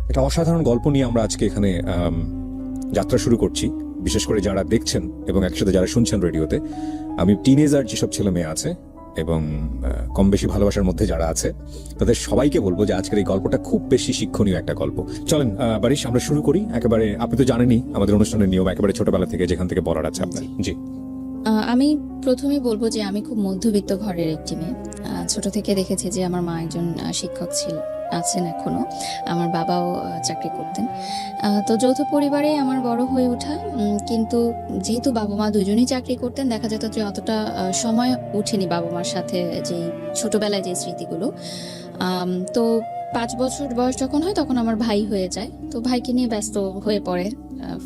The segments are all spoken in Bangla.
একটা অসাধারণ গল্প নিয়ে আমরা আজকে এখানে যাত্রা শুরু করছি। বিশেষ করে যারা দেখছেন এবং একসাথে যারা শুনছেন রেডিওতে, আমি টিনেজার যেসব ছেলে মেয়ে আছে এবং কম বেশি ভালোবাসার মধ্যে যারা আছে তাদের সবাইকে বলবো যে আজকের এই গল্পটা খুব বেশি শিক্ষণীয় একটা গল্প। চলেন বারিশ, আমরা শুরু করি। একেবারে আপনি তো জানেনই আমাদের অনুষ্ঠানের নিয়ম, একেবারে ছোটবেলা থেকে যেখান থেকে বলার আছে আপনার। জি, আমি প্রথমেই বলবো যে আমি খুব মধ্যবিত্ত ঘরের একটি মেয়ে। ছোট থেকে দেখেছি যে আমার মা একজন শিক্ষক আছেন এখনো, আমার বাবাও চাকরি করতেন। তো যৌথ পরিবারে আমার বড় হয়ে ওঠা, কিন্তু যেহেতু বাবা মা দুজনেই চাকরি করতেন, দেখা যেত যে অতটা সময় উঠেনি বাবা মার সাথে যে ছোটবেলায় যে স্মৃতিগুলো। তো 5 বছর বয়স যখন হয় তখন আমার ভাই হয়ে যায়, তো ভাইকে নিয়ে ব্যস্ত হয়ে পড়ে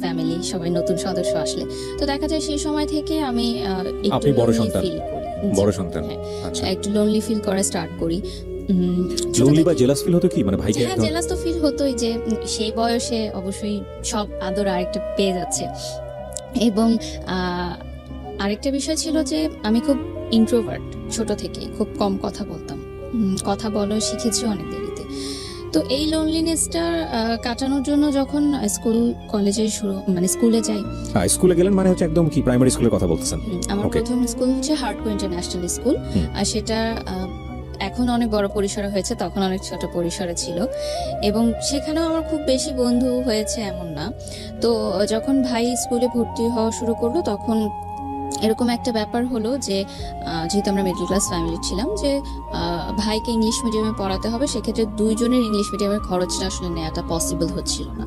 ফ্যামিলি, সবাই নতুন সদস্য আসলে। তো দেখা যায় সেই সময় থেকে আমি আপনি বড় সন্তান? বড় সন্তান, আচ্ছা, একটু লোনলি ফিল করা স্টার্ট করি। লোনলি বা জেলাস ফিল হতো কি, মানে ভাইকে? হ্যাঁ, জেলাস তো ফিল হতোই, যে সেই বয়সে অবশ্যই সব আদর আরেকটা পেয়ে যাচ্ছে। এবং আরেকটা বিষয় ছিল যে আমি খুব ইন্ট্রোভার্ট, ছোট থেকে খুব কম কথা বলতাম, কথা বলা শিখেছি অনেক দেরিতে। তো এই লোনলিনেসটা কাটানোর জন্য যখন স্কুল কলেজে স্কুলে যাই। স্কুলে গেলেন মানে হচ্ছে একদম কি প্রাইমারি স্কুলের কথা বলতেছেন? আমার প্রথম স্কুল হচ্ছে হার্টকো ইন্টারন্যাশনাল স্কুল, আর সেটা এখন অনেক বড় পরিসরে হয়েছে, তখন অনেক ছোট পরিসরে ছিল। এবং সেখানেও আমার খুব বেশি বন্ধু হয়েছে এমন না। তো যখন ভাই স্কুলে ভর্তি হওয়া শুরু করলো, তখন এরকম একটা ব্যাপার হলো যে যেহেতু আমরা মিডল ক্লাস ফ্যামিলি ছিলাম, যে ভাইকে ইংলিশ মিডিয়ামে পড়াতে হবে, সেক্ষেত্রে দুইজনের ইংলিশ মিডিয়ামের খরচটা আসলে নেওয়াটা পসিবল হচ্ছিল না।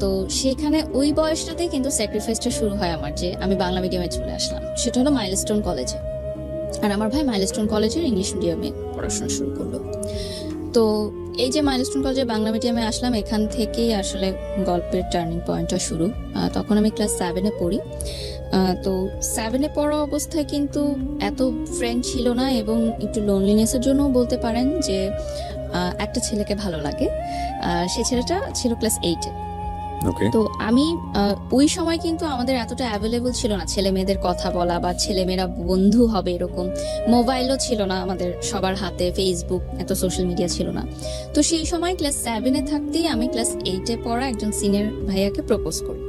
তো সেখানে ওই বয়সটাতেই কিন্তু স্যাক্রিফাইসটা শুরু হয় আমার, যে আমি বাংলা মিডিয়ামে চলে আসলাম। সেটা হলো মাইলস্টোন কলেজে, আর আমার ভাই মাইলস্টোন কলেজের ইংলিশ মিডিয়ামে পড়াশোনা শুরু করলো। তো এই যে মাইলস্টোন কলেজে বাংলা মিডিয়ামে আসলাম, এখান থেকেই আসলে গল্পের টার্নিং পয়েন্টটা শুরু। তখন আমি ক্লাস 7-এ পড়ি। তো 7-এ পড়া অবস্থায় কিন্তু এত ফ্রেন্ড ছিল না, এবং একটু লোনলিনেসের জন্য বলতে পারেন যে একটা ছেলেকে ভালো লাগে। সে ছেলেটা ছিল ক্লাস 8-এ। তো আমি ওই সময় কিন্তু আমাদের এতটা অ্যাভেলেবল ছিল না ছেলে মেয়েদের কথা বলা বা ছেলেমেয়েরা বন্ধু হবে এরকম। মোবাইলও ছিল না আমাদের সবার হাতে, ফেসবুক, এত সোশ্যাল মিডিয়া ছিল না। তো সেই সময় ক্লাস 7-এ থাকতেই আমি ক্লাস 8-এ পড়া একজন সিনিয়র ভাইয়াকে প্রপোজ করি।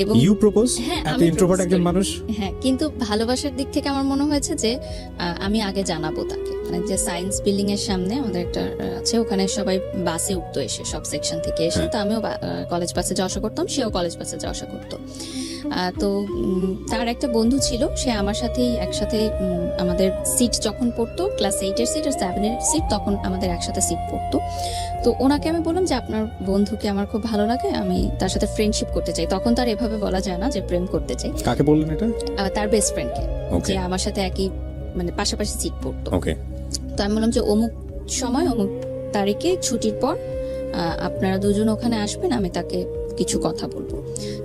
এবং ইউ প্রপোজ? হ্যাঁ, আমি ইন্ট্রোভার্ট একজন মানুষ। হ্যাঁ, কিন্তু ভালোবাসার দিক থেকে আমার মনে হয়েছে যে আমি আগে জানাবো তাকে। মানে যে সায়েন্স বিল্ডিং এর সামনে আমাদের একটা আছে, ওখানে সবাই বাসে উঠতো এসে, সব সেকশন থেকে এসে। তো আমিও কলেজ বাসে যাওয়া আসা করতাম, সেও কলেজ বাসে যাওয়া আসা করতো। তো তার একটা বন্ধু ছিল, সে আমার সাথেই একসাথে আমাদের সিট যখন পড়তো, ক্লাস 8-এর সিট আর 7-এর সিট, তখন আমাদের একসাথে সিট পড়তো। তো ওনাকে আমি বললাম যে আপনার বন্ধুকে আমার খুব ভালো লাগে, আমি তার সাথে ফ্রেন্ডশিপ করতে চাই। তখন তার এভাবে বলা যায় না যে প্রেম করতে চাই। কাকে বললেন এটা? তার বেস্ট ফ্রেন্ডকে, যে আমার সাথে একই পাশাপাশি সিট পড়তো। তো আমি বললাম যে অমুক সময় অমুক তারিখে ছুটির পর আপনারা দুজন ওখানে আসবেন, আমি তাকে কিছু কথা বলবো।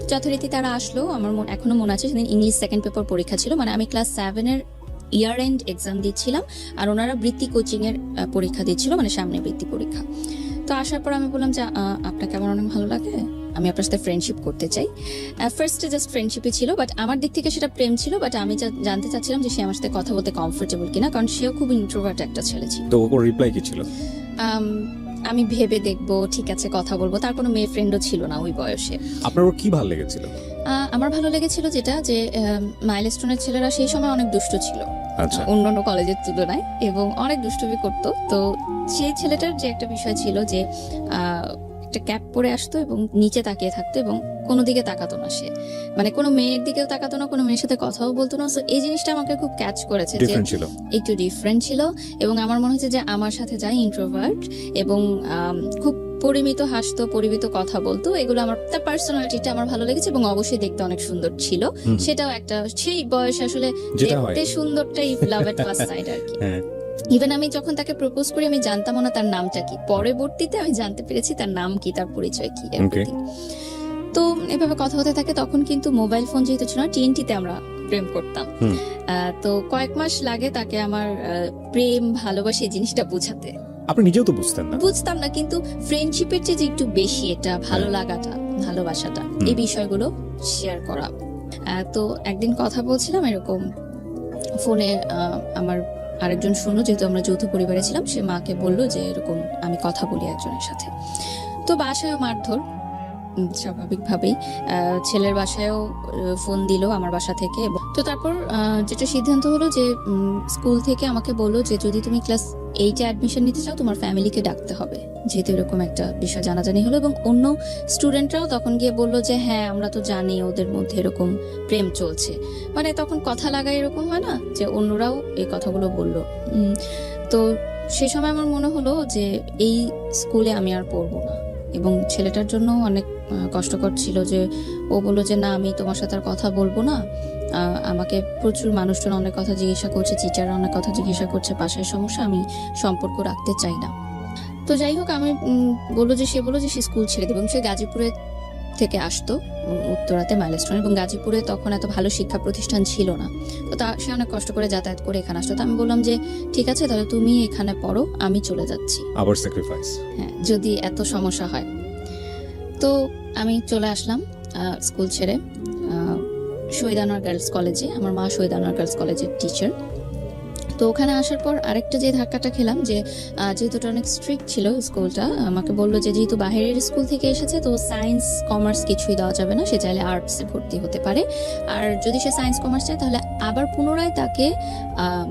যথারীতি তারা আসলো। আমার এখনো মনে আছে সেদিন ইংলিশ সেকেন্ড পেপার পরীক্ষা ছিল, মানে আমি ক্লাস 7-এর ইয়ার এন্ড এক্সাম দিচ্ছিলাম, আর ওনারা বৃত্তি কোচিং এর পরীক্ষা দিচ্ছিল, মানে সামনে বৃত্তি পরীক্ষা। তো আসার পর আমি বললাম যে আপনাকে আমার অনেক ভালো লাগে, আমি আপনার সাথে ফ্রেন্ডশিপ করতে চাই। ফার্স্টে জাস্ট ফ্রেন্ডশিপই ছিল, বাট আমার দিক থেকে সেটা প্রেম ছিল। বাট আমি জানতে চাচ্ছিলাম যে সে আমার সাথে কথা বলতে কমফোর্টেবল কিনা, কারণ সেও খুব ইন্ট্রোভার্ট একটা ছেলে ছিল। তো ওর রিপ্লাই কি ছিল? আমি ভেবে দেখবো, ঠিক আছে কথা বলবো। তার কোনো মেয়ে ফ্রেন্ডও ছিল না ওই বয়সে। আপনার ওর কি ভালো লেগেছিল? আমার ভালো লেগেছিল যেটা, যে মাইলস্টোনের ছেলেরা সেই সময় অনেক দুষ্ট ছিল অন্যান্য কলেজের তুলনায়, এবং অনেক দুষ্টুমি করতো। তো সেই ছেলেটার যে একটা বিষয় ছিল যে একটা ক্যাপ পরে আসতো এবং নিচে তাকিয়ে থাকতো, এবং কোনো দিকে তাকাতো না সে, মানে কোনো মেয়ের দিকেও তাকাতো না, কোনো মেয়ের সাথে কথাও বলতো না। এই জিনিসটা আমাকে খুব ক্যাচ করেছে, যে একটু ডিফারেন্ট ছিল। এবং আমার মনে হচ্ছে যে আমার সাথে যাই ইন্ট্রোভার্ট এবং খুব পরিমিত হাসতো, পরিমিত কথা বলতো, এগুলো আমার, তার পার্সোনালিটিটা আমার ভালো লেগেছে। এবং অবশ্যই দেখতে অনেক সুন্দর ছিল, সেটাও একটা সেই বয়সে আসলে দেখতে সুন্দরটাই লাভ এট ফার্স্ট সাইট আর কি। ইভেন আমি যখন তাকে প্রপোজ করি, আমি জানতাম না তার নামটা কি, পরবর্তীতে আমি জানতে পেরেছি তার নাম কি, তার পরিচয় কি। তো এভাবে কথা হতে থাকে। তখন কিন্তু মোবাইল ফোন যেহেতু ছিল না, টিএনটিতে আমরা প্রেম করতাম। তো কয়েক মাস লাগে তাকে আমার প্রেম ভালোবাসা এই জিনিসটা বোঝাতে। আপনি নিজেও তো বুঝতাম না, কিন্তু ফ্রেন্ডশিপের চেয়ে যে একটু বেশি এটা ভালো লাগাটা, ভালোবাসাটা, এই বিষয়গুলো শেয়ার করা। তো একদিন কথা বলছিলাম এরকম ফোনে, আমার আরেকজন শুনলো, যেহেতু আমরা যৌথ পরিবারে ছিলাম, সে মাকে বললো যে এরকম আমি কথা বলি একজনের সাথে। তো বাসায়ও মারধর, স্বাভাবিকভাবেই ছেলের বাসায়ও ফোন দিল আমার বাসা থেকে। তো তারপর যেটা সিদ্ধান্ত হলো যে স্কুল থেকে আমাকে বললো যে যদি তুমি ক্লাস 8-এ অ্যাডমিশন নিতে চাও তোমার ফ্যামিলিকে ডাকতে হবে, যেহেতু এরকম একটা বিষয় জানাজানি হলো। এবং অন্য স্টুডেন্টরাও তখন গিয়ে বললো যে হ্যাঁ আমরা তো জানি ওদের মধ্যে এরকম প্রেম চলছে, মানে তখন কথা লাগায় এরকম হয় না, যে অন্যরাও এই কথাগুলো বললো। তো সে সময় আমার মনে হলো যে এই স্কুলে আমি আর পড়বো না। এবং ছেলেটার জন্য অনেক কষ্টকর ছিল যে ও বললো যে না আমি তোমার সাথে আর কথা বলবো না, আমাকে প্রচুর মানুষজন অনেক কথা জিজ্ঞাসা করছে, টিচাররা অনেক কথা জিজ্ঞাসা করছে, বাসায় সমস্যা, আমি সম্পর্ক রাখতে চাই না। তো যাই হোক আমি সে বললো যে সে স্কুল ছেড়ে দেবে এবং সে গাজীপুরে থেকে আসতো উত্তরাতে মাইলস্টোন, এবং গাজীপুরে তখন এত ভালো শিক্ষা প্রতিষ্ঠান ছিল না। তো সে অনেক কষ্ট করে যাতায়াত করে এখানে আসতো। তো আমি বললাম যে ঠিক আছে তাহলে তুমি এখানে পড়ো, আমি চলে যাচ্ছি, আবার স্যাক্রিফাইস, হ্যাঁ যদি এত সমস্যা হয়। তো আমি চলে আসলাম স্কুল ছেড়ে শহীদ আনোয়ার গার্লস কলেজে। আমার মা শহীদ আনোয়ার গার্লস কলেজের টিচার। তো ওখানে আসার পর আরেকটা যে ধাক্কাটা খেলাম যে যেহেতু এটা অনেক স্ট্রিক্ট ছিল স্কুলটা, আমাকে বললো যে যেহেতু বাইরের স্কুল থেকে এসেছে তো সায়েন্স কমার্স কিছুই দেওয়া যাবে না, সে চাইলে আর্টসে ভর্তি হতে পারে। আর যদি সে সায়েন্স কমার্স চায় তাহলে আবার পুনরায় তাকে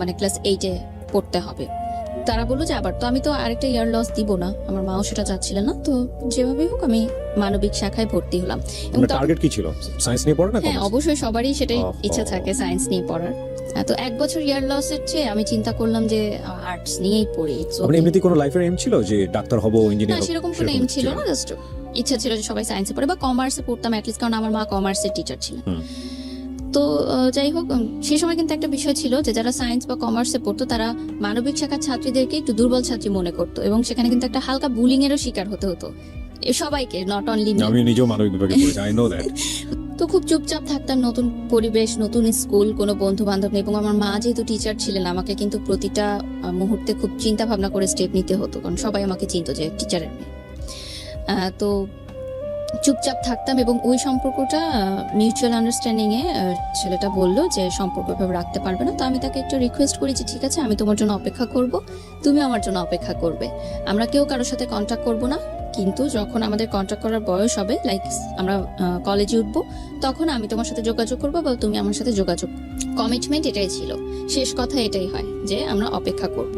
মানে ক্লাস 8-এ পড়তে হবে। তারা বললো যে আবার, তো আমি তো আরেকটা ইয়ার লস দিব না, আমার মাও সেটা চাচ্ছিলেন না। তো যেভাবেই হোক আমি মানবিক শাখায় ভর্তি হলাম। এবং টার্গেট কি ছিল, সায়েন্স নিয়ে পড়া না? হ্যাঁ অবশ্যই সবারই সেটাই ইচ্ছা থাকে, সায়েন্স নিয়ে পড়ার। তো 1 বছর ইয়ার লসের চেয়ে আমি চিন্তা করলাম যে আর্টস নিয়েই পড়ি। মানে এমনিতে কোনো লাইফের এম ছিল যে ডাক্তার হব, ইঞ্জিনিয়ার হব? সেরকম কোনো এম ছিল না, জাস্ট ইচ্ছা ছিল যে সবাই সায়েন্সে পড়ে বা কমার্সে পড়তাম অ্যাটলিস্ট, কারণ আমার মা কমার্সের টিচার ছিলেন। তো যাই হোক সেই সময় কিন্তু একটা বিষয় ছিল যে যারা সায়েন্স বা কমার্সে পড়তো তারা মানবিক শাখার ছাত্রীদেরকে একটু দুর্বল ছাত্রী মনে করতো, এবং সেখানে কিন্তু একটা হালকা বুলিং এরও শিকার হতে হতো সবাইকে, নট অনলি মি। আমি নিজেও মানবিক বিভাগে পড়েছি, আই নো দ্যাট। তো খুব চুপচাপ থাকতাম, নতুন পরিবেশ, নতুন স্কুল, কোনো বন্ধু বান্ধব নেই। এবং আমার মা যেহেতু টিচার ছিলেন আমাকে কিন্তু প্রতিটা মুহূর্তে খুব চিন্তা ভাবনা করে স্টেপ নিতে হতো, কারণ সবাই আমাকে চিনতো যে টিচারের মেয়ে। তো চুপচাপ থাকতাম এবং ওই সম্পর্কটা মিউচুয়াল আন্ডারস্ট্যান্ডিং এ ছেলেটা বললো যে সম্পর্ক এভাবে রাখতে পারবে না। তো আমি তাকে একটু রিকোয়েস্ট করি যে ঠিক আছে আমি তোমার জন্য অপেক্ষা করব, তুমি আমার জন্য অপেক্ষা করবে, আমরা কেউ কারোর সাথে কন্ট্যাক্ট করব না, কিন্তু যখন আমাদের কন্ট্যাক্ট করার বয়স হবে, লাইক আমরা কলেজে উঠবো, তখন আমি তোমার সাথে যোগাযোগ করবো বা তুমি আমার সাথে যোগাযোগ। কমিটমেন্ট এটাই ছিল, শেষ কথা এটাই হয় যে আমরা অপেক্ষা করব।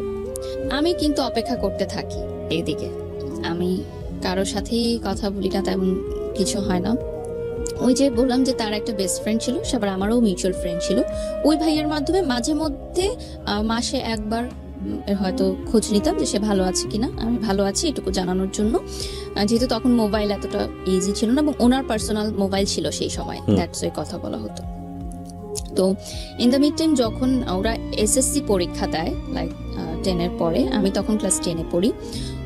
আমি কিন্তু অপেক্ষা করতে থাকি, এইদিকে আমি কারোর সাথেই কথা বলি না, তেমন কিছু হয় না। ওই যে বললাম যে তার একটা বেস্ট ফ্রেন্ড ছিল, সে আবার আমারও মিউচুয়াল ফ্রেন্ড ছিল। ওই ভাইয়ার মাধ্যমে মাঝে মধ্যে মাসে একবার হয়তো খোঁজ নিতাম যে সে ভালো আছে কিনা, আমি ভালো আছি এটুকু জানানোর জন্য, যেহেতু তখন মোবাইল এতটা ইজি ছিল না এবং ওনার পার্সোনাল মোবাইল ছিল সেই সময়, দ্যাটস ওই কথা বলা হতো। তো ইন দ্য মিড টাইম যখন ওরা এসএসসি পরীক্ষা দেয় লাইক 10-এর পরে, আমি তখন ক্লাস 10-এ পড়ি,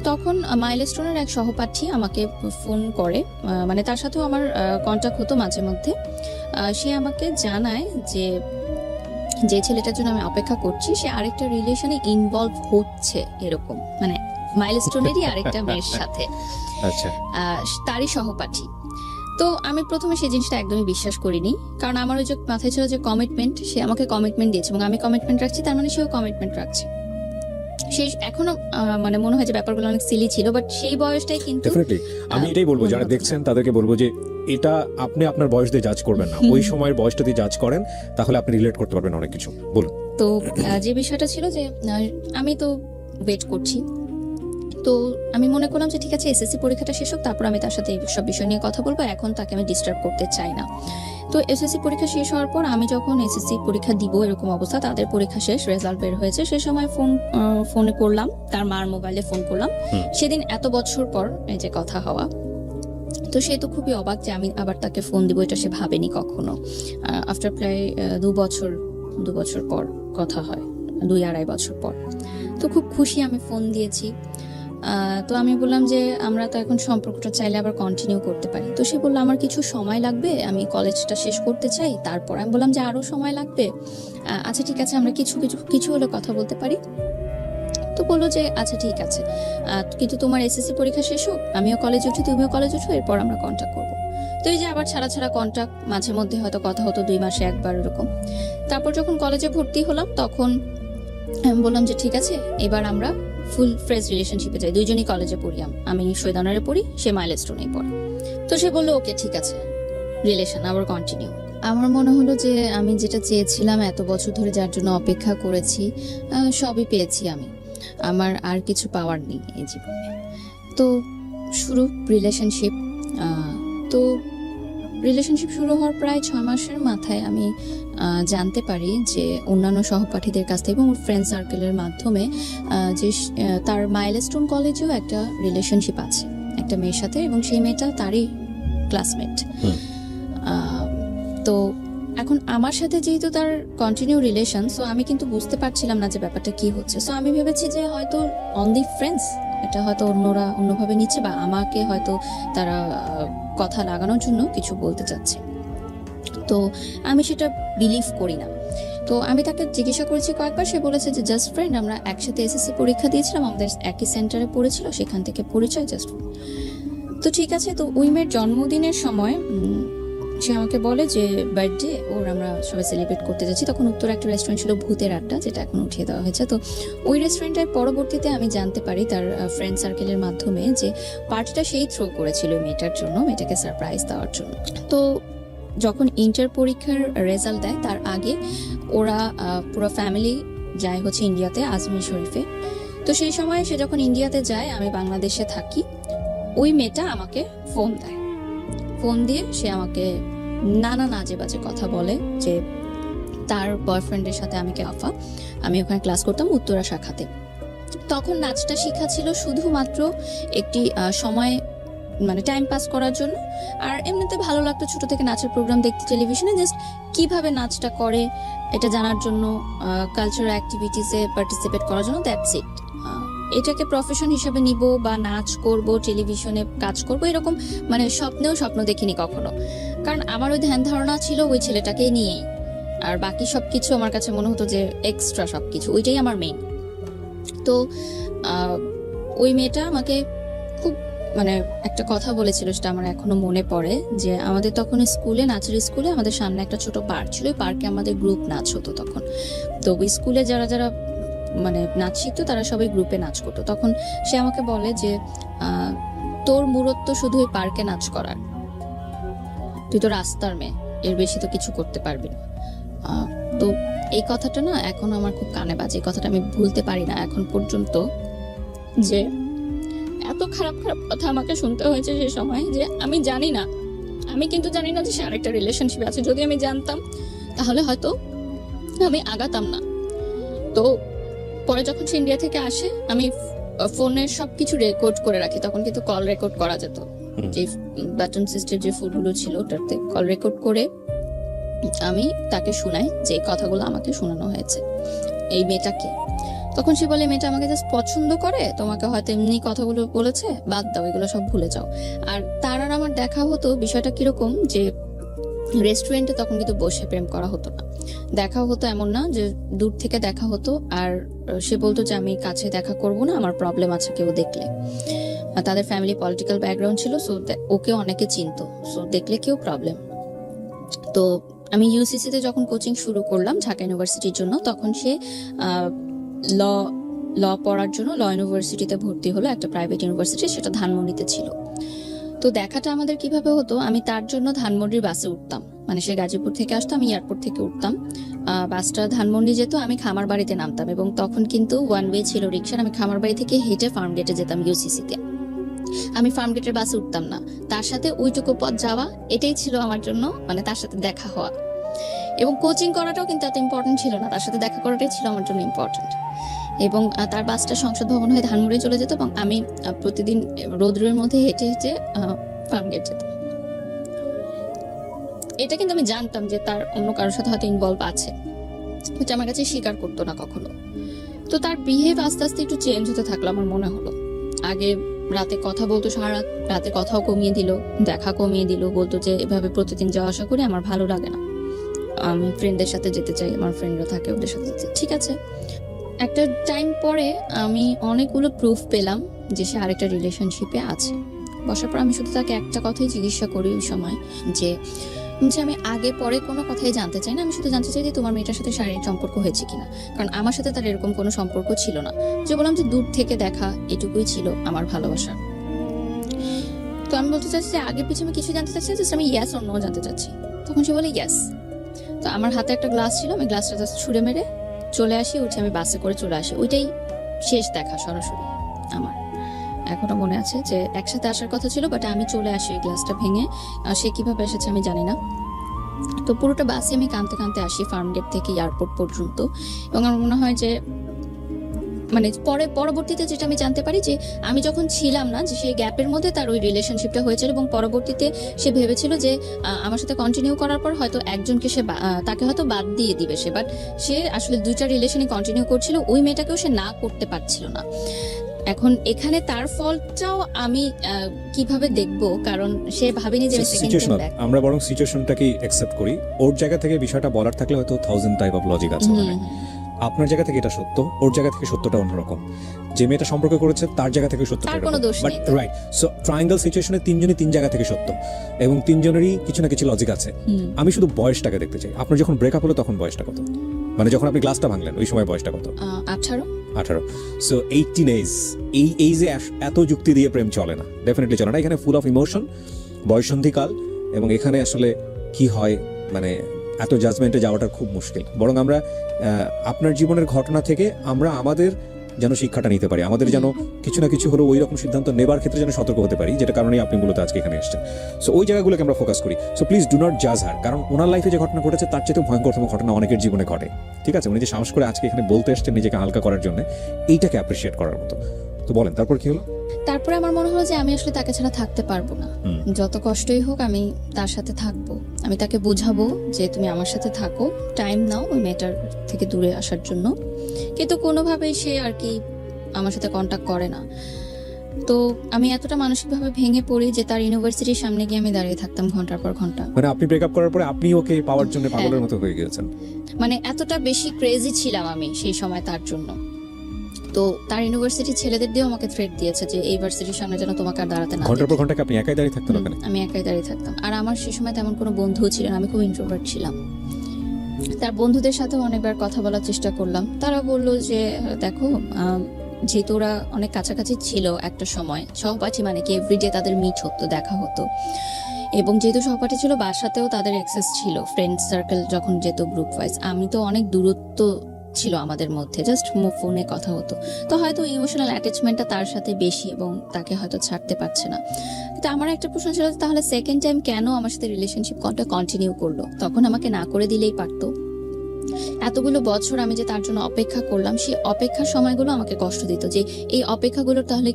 তখন মাইলস্টোনের এক সহপাঠী আমাকে ফোন করে, মানে তার সাথেও আমার কন্ট্যাক্ট হতো মাঝে মধ্যে। সে আমাকে জানায় যে ছেলেটার জন্য আমি অপেক্ষা করছি সে আরেকটা রিলেশনে ইনভলভ হচ্ছে, এরকম মানে মাইলস্টোনেরই আরেকটা মেয়ের সাথে, আচ্ছা তারই সহপাঠী। তো আমি প্রথমে সেই জিনিসটা একদমই বিশ্বাস করিনি, কারণ আমার ওই যে মাথায় ছিল যে কমিটমেন্ট, সে আমাকে কমিটমেন্ট দিয়েছে এবং আমি কমিটমেন্ট রাখছি, তার মানে সেও কমিটমেন্ট রাখছে। সেই এখনো মানে মনে হয় যে ব্যাপারগুলো অনেক সিলি ছিল, বাট সেই বয়সটাই কিন্তু ডেফিনেটলি আমি এটাই বলবো যারা দেখছেন তাদেরকে বলবো যে এটা আপনি আপনার বয়স দিয়ে জাজ করবেন না, ওই সময়ের বয়সটা দিয়ে জাজ করেন, তাহলে আপনি রিলেট করতে পারবেন অনেক কিছু। বলুন। তো যে বিষয়টা ছিল যে আমি তো ওয়েট করছি, তো আমি মনে করলাম যে ঠিক আছে এসএসসি পরীক্ষাটা শেষ হোক, তারপর আমি তার সাথে এই সব বিষয় নিয়ে কথা বলবো, এখন তাকে আমি ডিস্টার্ব করতে চাই না। তো এসএসসি পরীক্ষা শেষ হওয়ার পর আমি যখন এসএসসি পরীক্ষা দিব এরকম অবস্থা, তাদের পরীক্ষা শেষ, রেজাল্ট বের হয়েছে, সে সময় ফোনে করলাম, তার মার মোবাইলে ফোন করলাম, সেদিন এত বছর পর এই যে কথা হওয়া। তো সে তো খুবই অবাক যে আমি আবার তাকে ফোন দিব, এটা সে ভাবেনি কখনো। আফটার প্রায় 2 বছর পর কথা হয়, 2-2.5 বছর পর। তো খুব খুশি, আমি ফোন দিয়েছি। তো আমি বললাম যে আমরা তো এখন সম্পর্কটা চাইলে আবার কন্টিনিউ করতে পারি। তো সে বললো আমার কিছু সময় লাগবে, আমি কলেজটা শেষ করতে চাই, তারপর। আমি বললাম যে আরো সময় লাগবে, আচ্ছা ঠিক আছে আমরা কিছু হলে কথা বলতে পারি। তো বললো যে আচ্ছা ঠিক আছে, কিন্তু তোমার এসএসসি পরীক্ষা শেষ হোক, আমিও কলেজে উঠি, তুমিও কলেজে উঠো, এরপর আমরা কন্ট্যাক্ট করবো। তো এই যে আবার ছাড়া কন্ট্যাক্ট, মাঝে মধ্যে হয়তো কথা হতো 2 মাসে একবার এরকম। তারপর যখন কলেজে ভর্তি হলাম তখন আমি বললাম যে ঠিক আছে এবার আমরা ফুল ফ্রেজ রিলেশনশিপে যাই, দুইজনই কলেজে পড়ি, আমি শহীদ অনারে পড়ি, সে মাইলস্টোনেই পড়ে। তো সে বললো ওকে ঠিক আছে, রিলেশন আবার কন্টিনিউ। আমার মনে হলো যে আমি যেটা চেয়েছিলাম, এত বছর ধরে যার জন্য অপেক্ষা করেছি, সবই পেয়েছি আমি, আমার আর কিছু পাওয়ার নেই এই জীবনে। তো শুরু রিলেশনশিপ। তো রিলেশনশিপ শুরু হওয়ার প্রায় 6 মাসের মাথায় আমি জানতে পারি যে অন্যান্য সহপাঠীদের কাছ থেকে এবং ফ্রেন্ড সার্কেলের মাধ্যমে যে তার মাইলস্টোন কলেজেও একটা রিলেশনশিপ আছে একটা মেয়ের সাথে, এবং সেই মেয়েটা তারই ক্লাসমেট। তো এখন আমার সাথে যেহেতু তার কন্টিনিউ রিলেশন, সো আমি কিন্তু বুঝতে পারছিলাম না যে ব্যাপারটা কি হচ্ছে। সো আমি ভেবেছি যে হয়তো অনলি ফ্রেন্ডস, এটা হয়তো অন্যরা অন্যভাবে নিচ্ছে, বা আমাকে হয়তো তারা কথা লাগানোর জন্য কিছু বলতে চাচ্ছে। তো আমি সেটা বিলিভ করি না। তো আমি তাকে জিজ্ঞাসা করেছি কয়েকবার, সে বলেছে যে জাস্ট ফ্রেন্ড, আমরা একসাথে এসএসসি পরীক্ষা দিয়েছিলাম, আমাদের একই সেন্টারে পড়েছিল, সেখান থেকে পরিচয়, জাস্ট। তো ঠিক আছে। তো ওই মেয়ের জন্মদিনের সময় সে আমাকে বলে যে বার্থডে ওর আমরা সবাই সেলিব্রেট করতে যাচ্ছি। তখন উত্তর একটা রেস্টুরেন্ট ছিল ভূতের আড্ডা, যেটা এখন উঠিয়ে দেওয়া হয়েছে। তো ওই রেস্টুরেন্টের পরবর্তীতে আমি জানতে পারি তার ফ্রেন্ড সার্কেলের মাধ্যমে যে পার্টিটা সেই থ্রো করেছিল মেয়েটার জন্য, মেয়েটাকে সারপ্রাইজ দেওয়ার জন্য। তো যখন ইন্টার পরীক্ষার রেজাল্ট দেয় তার আগে ওরা পুরো ফ্যামিলি যায় হচ্ছে ইন্ডিয়াতে, আজমির শরীফে। তো সেই সময় সে যখন ইন্ডিয়াতে যায়, আমি বাংলাদেশে থাকি, ওই মেয়েটা আমাকে ফোন দেয়। ফোন দিয়ে সে আমাকে নানা আজে বাজে কথা বলে যে তার বয়ফ্রেন্ডের সাথে আমি কেফা, আমি ওখানে ক্লাস করতাম উত্তরা শাখাতে। তখন নাচটা শেখা ছিল শুধুমাত্র একটি সময়, মানে টাইম পাস করার জন্য। আর এমনিতে ভালো লাগতো ছোট থেকে নাচের প্রোগ্রাম দেখতে টেলিভিশনে, জাস্ট কিভাবে নাচটা করে এটা জানার জন্য, কালচারাল অ্যাক্টিভিটিসে পার্টিসিপেট করার জন্য, দ্যাটস ইট। এটাকে প্রফেশন হিসেবে নিব বা নাচ করব, টেলিভিশনে কাজ করব, এরকম মানে স্বপ্ন দেখিনি কখনো। কারণ আমার ওই ধ্যান ধারণা ছিল ওই ছেলেটাকে নিয়েই, আর বাকি সবকিছু আমার কাছে মনে হতো যে এক্সট্রা সবকিছু, ওইটাই আমার মেইন। তো ওই মেয়েটা আমাকে খুব মানে একটা কথা বলেছিল, সেটা আমার এখনো মনে পড়ে, যে আমাদের তখন স্কুলে, নাচের স্কুলে আমাদের সামনে একটা ছোট পার্ক ছিল, ওই পার্কে আমাদের গ্রুপ নাচ হতো তখন। তো ওই স্কুলে যারা যারা মানে নাচ শিখতো তারা সবাই গ্রুপে নাচ করতো। তখন সে আমাকে বলে যে তোর মূরত্ব শুধু ওই পার্কে নাচ করার, তুই তো রাস্তার মেয়ে, এর বেশি তো কিছু করতে পারবি না। তো এই কথাটা না এখন আমার খুব কানে বাজে, এই কথাটা আমি ভুলতে পারি না এখন পর্যন্ত, যে এত খারাপ খারাপ কথা আমাকে শুনতে হয়েছে সে সময়, যে আমি জানি না, আমি কিন্তু জানি না যে সে আরেকটা রিলেশনশিপে আছে। যদি আমি জানতাম তাহলে হয়তো আমি আগাতাম না। তো পরে যখন সে ইন্ডিয়া থেকে আসে, আমি ফোনের সবকিছু রেকর্ড করে রাখি, তখন কিন্তু কল রেকর্ড করা যেত, যে বাটন সিস্টেম যে ফোনগুলো ছিল ওটাতে কল রেকর্ড করে আমি তাকে শোনাই যে কথাগুলো আমাকে শোনানো হয়েছে এই মেয়েটাকে। তখন সে বলে মেয়েটা আমাকে জাস্ট পছন্দ করে, তোমাকে হয়তো এমনি কথাগুলো বলেছে, বাদ দাও, এগুলো সব ভুলে যাও। আর তার আর আমার দেখা হতো, বিষয়টা কিরকম যে রেস্টুরেন্টে তখন কিন্তু বসে প্রেম করা হতো না, দেখা হতো এমন না, যে দূর থেকে দেখা হতো। আর সে বলতো যে আমি কাছে দেখা করব না, আমার প্রবলেম আছে কেউ দেখলে। তাদের ফ্যামিলি পলিটিক্যাল ব্যাকগ্রাউন্ড ছিল, সো ওকে অনেকে চিনতো, সো দেখলে কেউ প্রবলেম। তো আমি ইউসিসিতে যখন কোচিং শুরু করলাম ঢাকা ইউনিভার্সিটির জন্য, তখন সে ল পড়ার জন্য ল ইউনিভার্সিটিতে ভর্তি হলো, একটা প্রাইভেট ইউনিভার্সিটি, সেটা ধানমন্ডিতে ছিল। তো দেখাটা আমাদের কিভাবে হতো, আমি তার জন্য ধানমন্ডির বাসে উঠতাম, মানে সে গাজীপুর থেকে আসতো, আমি এয়ারপোর্ট থেকে উঠতাম, বাসটা ধানমন্ডি যেত, আমি খামার বাড়িতে নামতাম, এবং তখন কিন্তু ওয়ান ওয়ে ছিল রিক্সার, আমি খামার বাড়ি থেকে হেঁটে ফার্ম গেটে যেতাম ইউসিসিতে। আমি ফার্ম গেটের বাসে উঠতাম না, তার সাথে ওইটুকু পথ যাওয়া, এটাই ছিল আমার জন্য মানে তার সাথে দেখা হওয়া। এবং কোচিং করাটাও কিন্তু এত ইম্পর্টেন্ট ছিল না, তার সাথে দেখা করাটাই ছিল আমার জন্য ইম্পর্টেন্ট। এবং তার বাসটা সংসদ ভবন হয়ে ধানমন্ডি চলে যেত, এবং আমি প্রতিদিন রোদ্রের মধ্যে হেঁটে হেঁটে ফার্ম গেট যেতাম। এটা কিন্তু আমি জানতাম যে তার অন্য কারোর সাথে হয়তো ইনভলভ আছে, এটা আমার কাছে স্বীকার করতো না কখনো। তো তার বিহেভ আস্তে আস্তে একটু চেঞ্জ হতে থাকলো আমার মনে হলো। আগে রাতে কথা বলতো, সারা রাতে কথাও কমিয়ে দিল, দেখা কমিয়ে দিল, বলতো যে এভাবে প্রতিদিন যাওয়া আসা করে আমার ভালো লাগে না, আমি ফ্রেন্ডদের সাথে যেতে চাই, আমার ফ্রেন্ডরা থাকে ওদের সাথে যেতে। ঠিক আছে, একটা টাইম পরে আমি অনেকগুলো প্রুফ পেলাম যে সে আরেকটা রিলেশনশিপে আছে। বসার পর আমি শুধু তাকে একটা কথাই জিজ্ঞাসা করি ওই সময়, যে যে আমি আগে পরে কোনো কথাই জানতে চাই না, আমি শুধু জানতে চাই যে তোমার মেয়েটার সাথে শারীরিক সম্পর্ক হয়েছে কিনা, কারণ আমার সাথে তার এরকম কোনো সম্পর্ক ছিল না। যে বললাম যে দূর থেকে দেখা, এটুকুই ছিল আমার ভালোবাসা। তো আমি বলতে চাচ্ছি যে আগে পিছনে আমি কিছু জানতে চাচ্ছি না, জাস্ট আমি ইয়েস অর নো জানতে চাচ্ছি। তখন সে বলে ইয়েস। তো আমার হাতে একটা গ্লাস ছিল, আমি গ্লাসটা জাস্ট ছুঁড়ে মেরে চলে আসি, উঠে আমি বাসে করে চলে আসি। ওইটাই শেষ দেখা সরাসরি আমার। এখনো মনে আছে যে একসাথে আসার কথা ছিল, বাট আমি চলে আসি ওই গ্লাসটা ভেঙে। সে কিভাবে এসেছে আমি জানি না। তো পুরোটা বাসে আমি কাঁদতে কাঁদতে আসি ফার্ম গেট থেকে এয়ারপোর্ট পর্যন্ত। এবং আমার মনে হয় যে মানে পরবর্তীতে যেটা আমি জানতে পারি যে আমি যখন ছিলাম না, যে সেই গ্যাপের মধ্যে তার ওই রিলেশনশিপটা হয়েছিল, এবং পরবর্তীতে সে ভেবেছিল যে আমার সাথে কন্টিনিউ করার পর হয়তো একজনকে সে তাকে হয়তো বাদ দিয়ে দিবে সে, বাট সে আসলে দুইটা রিলেশনই কন্টিনিউ করছিল, ওই মেয়েটাকেও সে না করতে পারছিল না। এখন এখানে তার ফলটাও আমি কিভাবে দেখব, কারণ সে ভাবেনি যে সিচুয়েশনাল। আমরা বরং সিচুয়েশনটাকে অ্যাকসেপ্ট করি। ওর জায়গা থেকে বিষয়টা বলার থাকলে হয়তো 1000 টাইপ অফ লজিক আছে। আপনার জায়গা থেকে এটা সত্য, ওর জায়গা থেকে সত্যটা অন্যরকম। যে মেয়েটা সম্পর্ক করেছে তার জায়গা থেকে সত্যটা তার কোনো দোষ নেই। রাইট। সো ট্রায়াঙ্গেল সিচুয়েশনে তিনজনই তিন জায়গা থেকে সত্য, এবং তিনজনেরই কিছু না কিছু লজিক আছে। আমি শুধু বয়সটাকে দেখতে চাই। আপনার যখন ব্রেকআপ হলো তখন বয়সটা কত? মানে যখন আপনি গ্লাসটা ভাঙলেন ওই সময় বয়সটা কত? 18। সো 18 এজ, এই এইজে এত যুক্তি দিয়ে প্রেম চলে না, ডেফিনেটলি চলে না। এখানে ফুল অফ ইমোশন, বয়সন্ধিকাল, এবং এখানে আসলে কি হয় মানে এত জাজমেন্টে যাওয়াটা খুব মুশকিল। বরং আমরা আপনার জীবনের ঘটনা থেকে আমরা আমাদের যেন শিক্ষাটা নিতে পারি, আমাদের যেন কিছু না কিছু হলো ওই রকম সিদ্ধান্ত নেবার ক্ষেত্রে যেন সতর্ক হতে পারি, যেটা কারণে আপনি মূলত আজকে এখানে এসেছেন। সো ওই জায়গাগুলোকে আমরা ফোকাস করি। সো প্লিজ ডু নট জাজ হার, কারণ ওনার লাইফে যে ঘটনা ঘটেছে তার চেয়ে ভয়ঙ্করতম ঘটনা অনেকের জীবনে ঘটে। ঠিক আছে, উনি যে সাহস করে আজকে এখানে বলতে এসেছেন নিজেকে হালকা করার জন্য, এইটাকে অ্যাপ্রিসিয়েট করার মতো। তো বলেন তারপর কি হলো? তারপরে আমার মনে হলো যে আমি আসলে তাকে ছাড়া থাকতে পারবো না, যত কষ্টই হোক আমি তার সাথে থাকবো। আমি তাকে বোঝাবো যে তুমি আমার সাথে থাকো, টাইম নাও ওই মেয়েটার থেকে দূরে আসার জন্য। কিন্তু কোনোভাবেই সে আর কি আমার সাথে কন্ট্যাক্ট করে না। তো আমি এতটা মানসিকভাবে ভেঙে পড়ি যে তার ইউনিভার্সিটির সামনে গিয়ে আমি দাঁড়িয়ে থাকতাম ঘন্টার পর ঘন্টা। মানে আপনি ব্রেকআপ করার পরে আপনি ওকে পাওয়ার জন্য পাগলের মতো হয়ে গিয়েছেন। মানে এতটা বেশি ক্রেজি ছিলাম আমি সেই সময় তার জন্য। তো তার ইউনিভার্সিটির ছেলেদের দিয়েও আমাকে থ্রেট দিয়েছে যে এই ভার্সিটির সামনে যেন তোমাকে আর দাঁড়াতে না। ঘন্টার পর ঘন্টা আপনি একাই দাঁড়িয়ে থাকতেন ওখানে? আমি একাই দাঁড়িয়ে থাকতাম। আর আমার সেই সময় তেমন কোনো বন্ধুও ছিল না, আমি খুব ইন্ট্রোভার্ট ছিলাম। তার বন্ধুদের সাথেও অনেকবার কথা বলার চেষ্টা করলাম, তারা বললো যে দেখো যেহেতু ওরা অনেক কাছাকাছি ছিল একটা সময়, সহপাঠী মানে কি এভরিডে তাদের মিট হতো, দেখা হতো, এবং যেহেতু সহপাঠী ছিল বাসাতেও তাদের অ্যাক্সেস ছিল, ফ্রেন্ড সার্কেল যখন যেত গ্রুপ ওয়াইজ, আমি তো অনেক দূরত্ব ছিল আমাদের মধ্যে, জাস্ট ফোনে কথা হতো। তো হয়তো ইমোশনাল অ্যাটাচমেন্টটা তার সাথে বেশি এবং তাকে হয়তো ছাড়তে পারছে না। কিন্তু আমার একটা প্রশ্ন ছিল তাহলে সেকেন্ড টাইম কেন আমার সাথে রিলেশনশিপ কন্টিনিউ করলো? তখন আমাকে না করে দিলেই পারতো। এতগুলো বছর আমি যে তার জন্য অপেক্ষা করলাম, সেই অপেক্ষার সময়গুলো আমাকে কষ্ট দিত, যে এই অপেক্ষাগুলোর তাহলে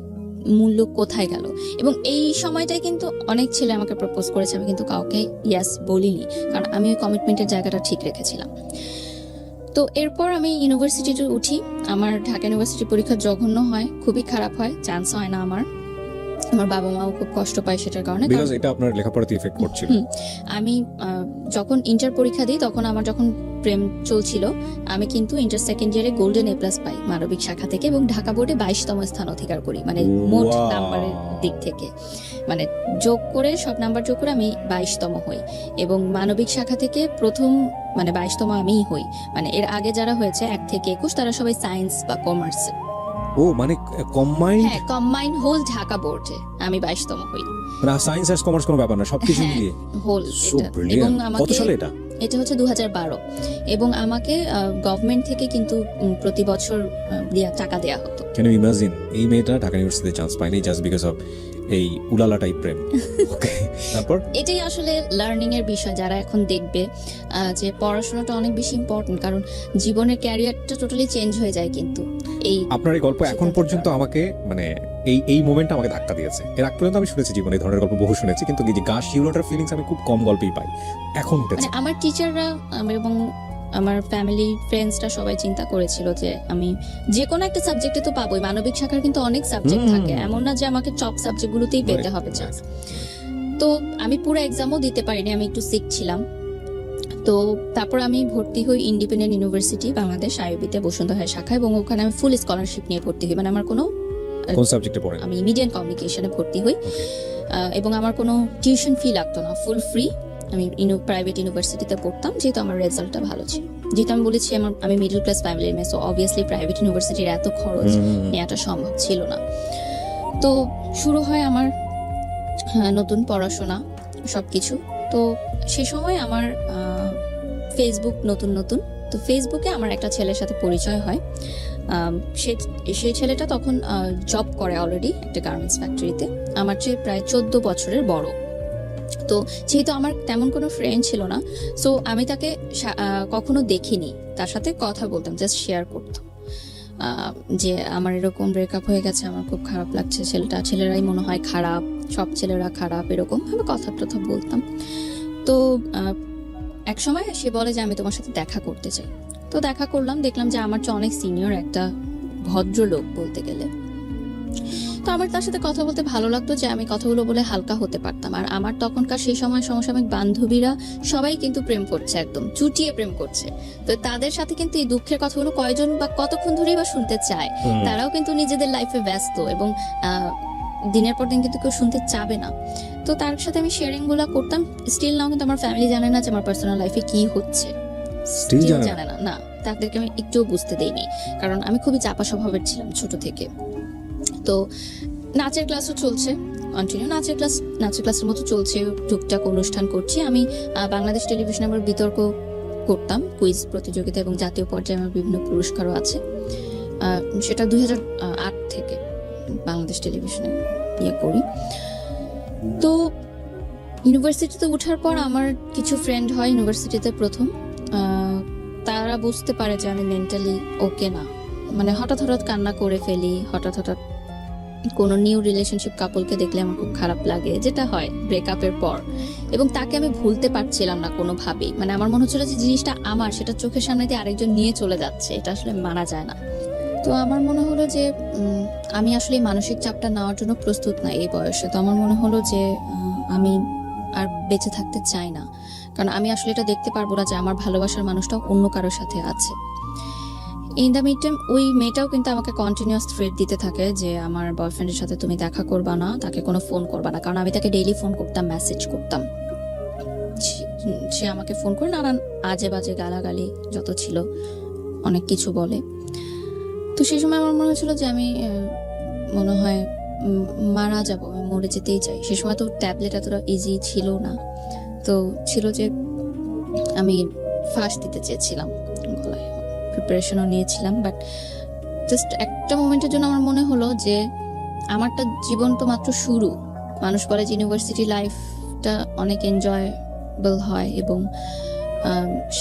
মূল্য কোথায় গেল। এবং এই সময়টাই কিন্তু অনেক ছেলে আমাকে প্রপোজ করেছে, আমি কিন্তু কাউকে ইয়াস বলিনি, কারণ আমি ওই কমিটমেন্টের জায়গাটা ঠিক রেখেছিলাম। তো এরপর আমি ইউনিভার্সিটিতে উঠি। আমার ঢাকা ইউনিভার্সিটি পরীক্ষা জঘন্য হয়, খুবই খারাপ হয়, চান্স হয় না আমার বাবা মাও খুব কষ্ট পায় সেটার কারণে, বিকজ এটা আপনার লেখাপড়াতে ইফেক্ট করছিল। আমি যখন ইন্টার পরীক্ষা দিই তখন আমার যখন প্রেম চলছিল, আমি কিন্তু ইন্টার সেকেন্ড ইয়ারে গোল্ডেন A+ পাই মানবিক শাখা থেকে, এবং ঢাকা বোর্ডে 22তম স্থান অধিকার করি, মানে মোট নাম্বারের দিক থেকে, মানে যোগ করে সব নাম্বার যোগ করে আমি 22তম হই, এবং মানবিক শাখা থেকে প্রথম মানে 22তম আমিই হই। মানে এর আগে যারা হয়েছে 1 থেকে 21 তারা সবাই সায়েন্স বা কমার্স। ও মানে কম্বাইন্ড? হ্যাঁ, কম্বাইন্ড হোল ঢাকা বোর্ডে আমি 22তম হই। না সায়েন্স আর কমার্স কোনো ব্যাপার না, সবকিছু মিলিয়ে হোল। এবং কত সালে এটা? এটা হচ্ছে 2012, এবং আমাকে গভর্নমেন্ট থেকে কিন্তু প্রতি বছর টাকা দেয়া হতো। ক্যান ইউ ইমাজিন এই মেয়েটা ঢাকা ইউনিভার্সিটিতে চান্স পায়নি জাস্ট বিকজ অফ এই উলালা টাইপ প্রেম। ওকে, তারপর এটাই আসলে লার্নিং এর বিষয়, যারা এখন দেখবে যে পড়াশোনাটা অনেক বেশি ইম্পর্টেন্ট, কারণ জীবনের ক্যারিয়ারটা টোটালি চেঞ্জ হয়ে যায়। কিন্তু এই আপনার এই গল্প এখন পর্যন্ত আমাকে মানে এই মোমেন্টটা আমাকে ধাক্কা দিয়েছে। এর আগ পর্যন্ত আমি শুনেছি জীবনে এই ধরনের গল্প বহু শুনেছি, কিন্তু এই যে গা শিউরাটার ফিলিংস আমি খুব কম গল্পেই পাই, এখন উঠেছে। মানে আমার টিচাররা এবং আমার ফ্যামিলি ফ্রেন্ডসরা সবাই চিন্তা করেছিল যে আমি যে কোনো একটা সাবজেক্টে তো পাবোই, মানবিক শাখার কিন্তু অনেক সাবজেক্ট থাকে, এমন না যে আমাকে টপ সাবজেক্টগুলোতেই পেতে হবে চান্স। তো আমি পুরো এক্সামও দিতে পারিনি, আমি একটু সিক ছিলাম। তো তারপর আমি ভর্তি হই ইন্ডিপেন্ডেন্ট ইউনিভার্সিটি বাংলাদেশ আইবিতে বসুন্ধরা শাখা, এবং ওখানে আমি ফুল স্কলারশিপ নিয়ে ভর্তি হই। মানে আমার কোনো কোন সাবজেক্টে পড়েন? আমি মিডিয়া এন্ড কমিউনিকেশনে ভর্তি হই, এবং আমার কোনো টিউশন ফি লাগতো না, ফুল ফ্রি। আমি প্রাইভেট ইউনিভার্সিটিতে পড়তাম, যেহেতু আমার রেজাল্টটা ভালো ছিল। যেহেতু আমি বলেছি আমি মিডল ক্লাস ফ্যামিলির মেয়ে, সো অবভিয়াসলি প্রাইভেট ইউনিভার্সিটির এত খরচ নেওয়াটা সম্ভব ছিল না। তো শুরু হয় আমার নতুন পড়াশোনা সব কিছু। তো সে সময় আমার ফেসবুক নতুন, তো ফেসবুকে আমার একটা ছেলের সাথে পরিচয় হয়। সেই ছেলেটা তখন জব করে অলরেডি একটা গার্মেন্টস ফ্যাক্টরিতে, আমার চেয়ে প্রায় 14 বছরের বড়। তো যেহেতু আমার তেমন কোনো ফ্রেন্ড ছিল না, সো আমি তাকে কখনো দেখিনি, তার সাথে কথা বলতাম, জাস্ট শেয়ার করতাম যে আমার এরকম ব্রেকআপ হয়ে গেছে, আমার খুব খারাপ লাগছে, ছেলেরাই মনে হয় খারাপ, সব ছেলেরা খারাপ, এরকম আমি কথা বলতাম। তো এক সময় সে বলে যে আমি তোমার সাথে দেখা করতে চাই। তো দেখা করলাম, দেখলাম যে আমার চেয়ে অনেক সিনিয়র একটা ভদ্রলোক বলতে গেলে। তো আমার তার সাথে কথা বলতে ভালো লাগতো যে আমি কথাগুলো বলে হালকা হতে পারতাম। আর আমার তখনকার সেই সময় সমসাময়িক বান্ধবীরা সবাই কিন্তু প্রেম করছে, একদম চুটিয়ে প্রেম করছে। তো তাদের সাথে কিন্তু এই দুঃখের কথাগুলো কয়জন বা কতক্ষণ ধরেই বা শুনতে চায়, তারাও কিন্তু নিজেদের লাইফে ব্যস্ত এবং দিনের পর দিন কিন্তু কেউ শুনতে চাবে না। তো তার সাথে আমি শেয়ারিং গুলা করতাম। স্টিল নাও কিন্তু আমার ফ্যামিলি জানে না যে আমার পার্সোনাল লাইফে কি হচ্ছে, স্টিল জানে না, তাদেরকে আমি একটুও বুঝতে দেইনি, কারণ আমি খুবই চাপা স্বভাবের ছিলাম ছোট থেকে। তো নাচের ক্লাসও চলছে, কন্টিনিউ নাচের ক্লাসের মতো চলছে, টুকটাক অনুষ্ঠান করছি। আমি বাংলাদেশ টেলিভিশনে আমার বিতর্ক করতাম, কুইজ প্রতিযোগিতা, এবং জাতীয় পর্যায়ে আমার বিভিন্ন পুরস্কারও আছে। সেটা 2008 থেকে বাংলাদেশ টেলিভিশনে করি। তো ইউনিভার্সিটিতে ওঠার পর আমার কিছু ফ্রেন্ড হয় ইউনিভার্সিটিতে প্রথম, তারা বুঝতে পারে যে আমি মেন্টালি ওকে না, মানে হঠাৎ কান্না করে ফেলি, হঠাৎ কোনো নিউ রিলেশনশিপ কাপলকে দেখলে আমার খুব খারাপ লাগে, যেটা হয় ব্রেকআপের পর, এবং তাকে আমি ভুলতে পারছিলাম না কোনোভাবেই। মানে আমার মনে হচ্ছিল যে জিনিসটা আমার, সেটা চোখের সামনে দিয়ে আরেকজন নিয়ে চলে যাচ্ছে, এটা আসলে মানা যায় না। তো আমার মনে হলো যে আমি আসলে মানসিক চাপটা নেওয়ার জন্য প্রস্তুত না এই বয়সে। তো আমার মনে হলো যে আমি আর বেঁচে থাকতে চাই না, কারণ আমি আসলে এটা দেখতে পারবো না যে আমার ভালোবাসার মানুষটা অন্য কারোর সাথে আছে। ইন দ্য মিড টাইম ওই মেয়েটাও কিন্তু আমাকে কন্টিনিউয়াস থ্রেট দিতে থাকে যে আমার বয়ফ্রেন্ডের সাথে তুমি দেখা করবা না, তাকে কোনো ফোন করবা না, কারণ আমি তাকে ডেইলি ফোন করতাম, মেসেজ করতাম। সে আমাকে ফোন করে নানান আজে বাজে গালাগালি যত ছিল অনেক কিছু বলে। তো সেই সময় আমার মনে হচ্ছিল যে আমি মনে হয় মারা যাবো, আমি মরে যেতেই চাই। সে সময় তো ট্যাবলেট এতটা ইজি ছিল না, তো ছিল যে আমি ফাঁস দিতে চেয়েছিলাম গলায়, প্রিপারেশনও নিয়েছিলাম। বাট জাস্ট একটা মোমেন্টের জন্য আমার মনে হলো যে আমারটা জীবন তো মাত্র শুরু। মানুষ বলে যে ইউনিভার্সিটি লাইফটা অনেক এনজয়েবল হয় এবং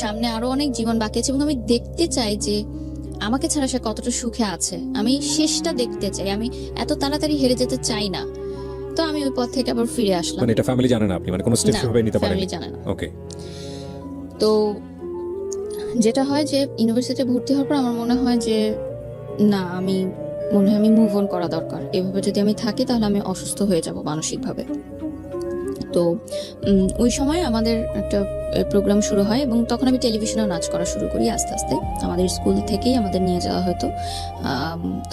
সামনে আরো অনেক জীবন বাকি আছে, এবং আমি দেখতে চাই যে আমাকে ছাড়া সে কতটা সুখে আছে, আমি শেষটা দেখতে চাই, আমি এত তাড়াতাড়ি হেরে যেতে চাই না। তো আমি ওই পথ থেকে আবার ফিরে আসলাম। মানে এটা ফ্যামিলি জানে না, আপনি মানে কোনো স্টেপ সেভাবে নিতে পারেন? ফ্যামিলি জানে না। ওকে। তো যেটা হয় যে ইউনিভার্সিটিতে ভর্তি হওয়ার পর আমার মনে হয় যে না, আমি মুভ অন করা দরকার। এভাবে যদি আমি থাকি তাহলে আমি অসুস্থ হয়ে যাব মানসিকভাবে। তো ওই সময় আমাদের একটা প্রোগ্রাম শুরু হয়, এবং তখন আমি টেলিভিশনেও নাচ করা শুরু করি আস্তে আস্তে। আমাদের স্কুল থেকেই আমাদের নিয়ে যাওয়া হতো।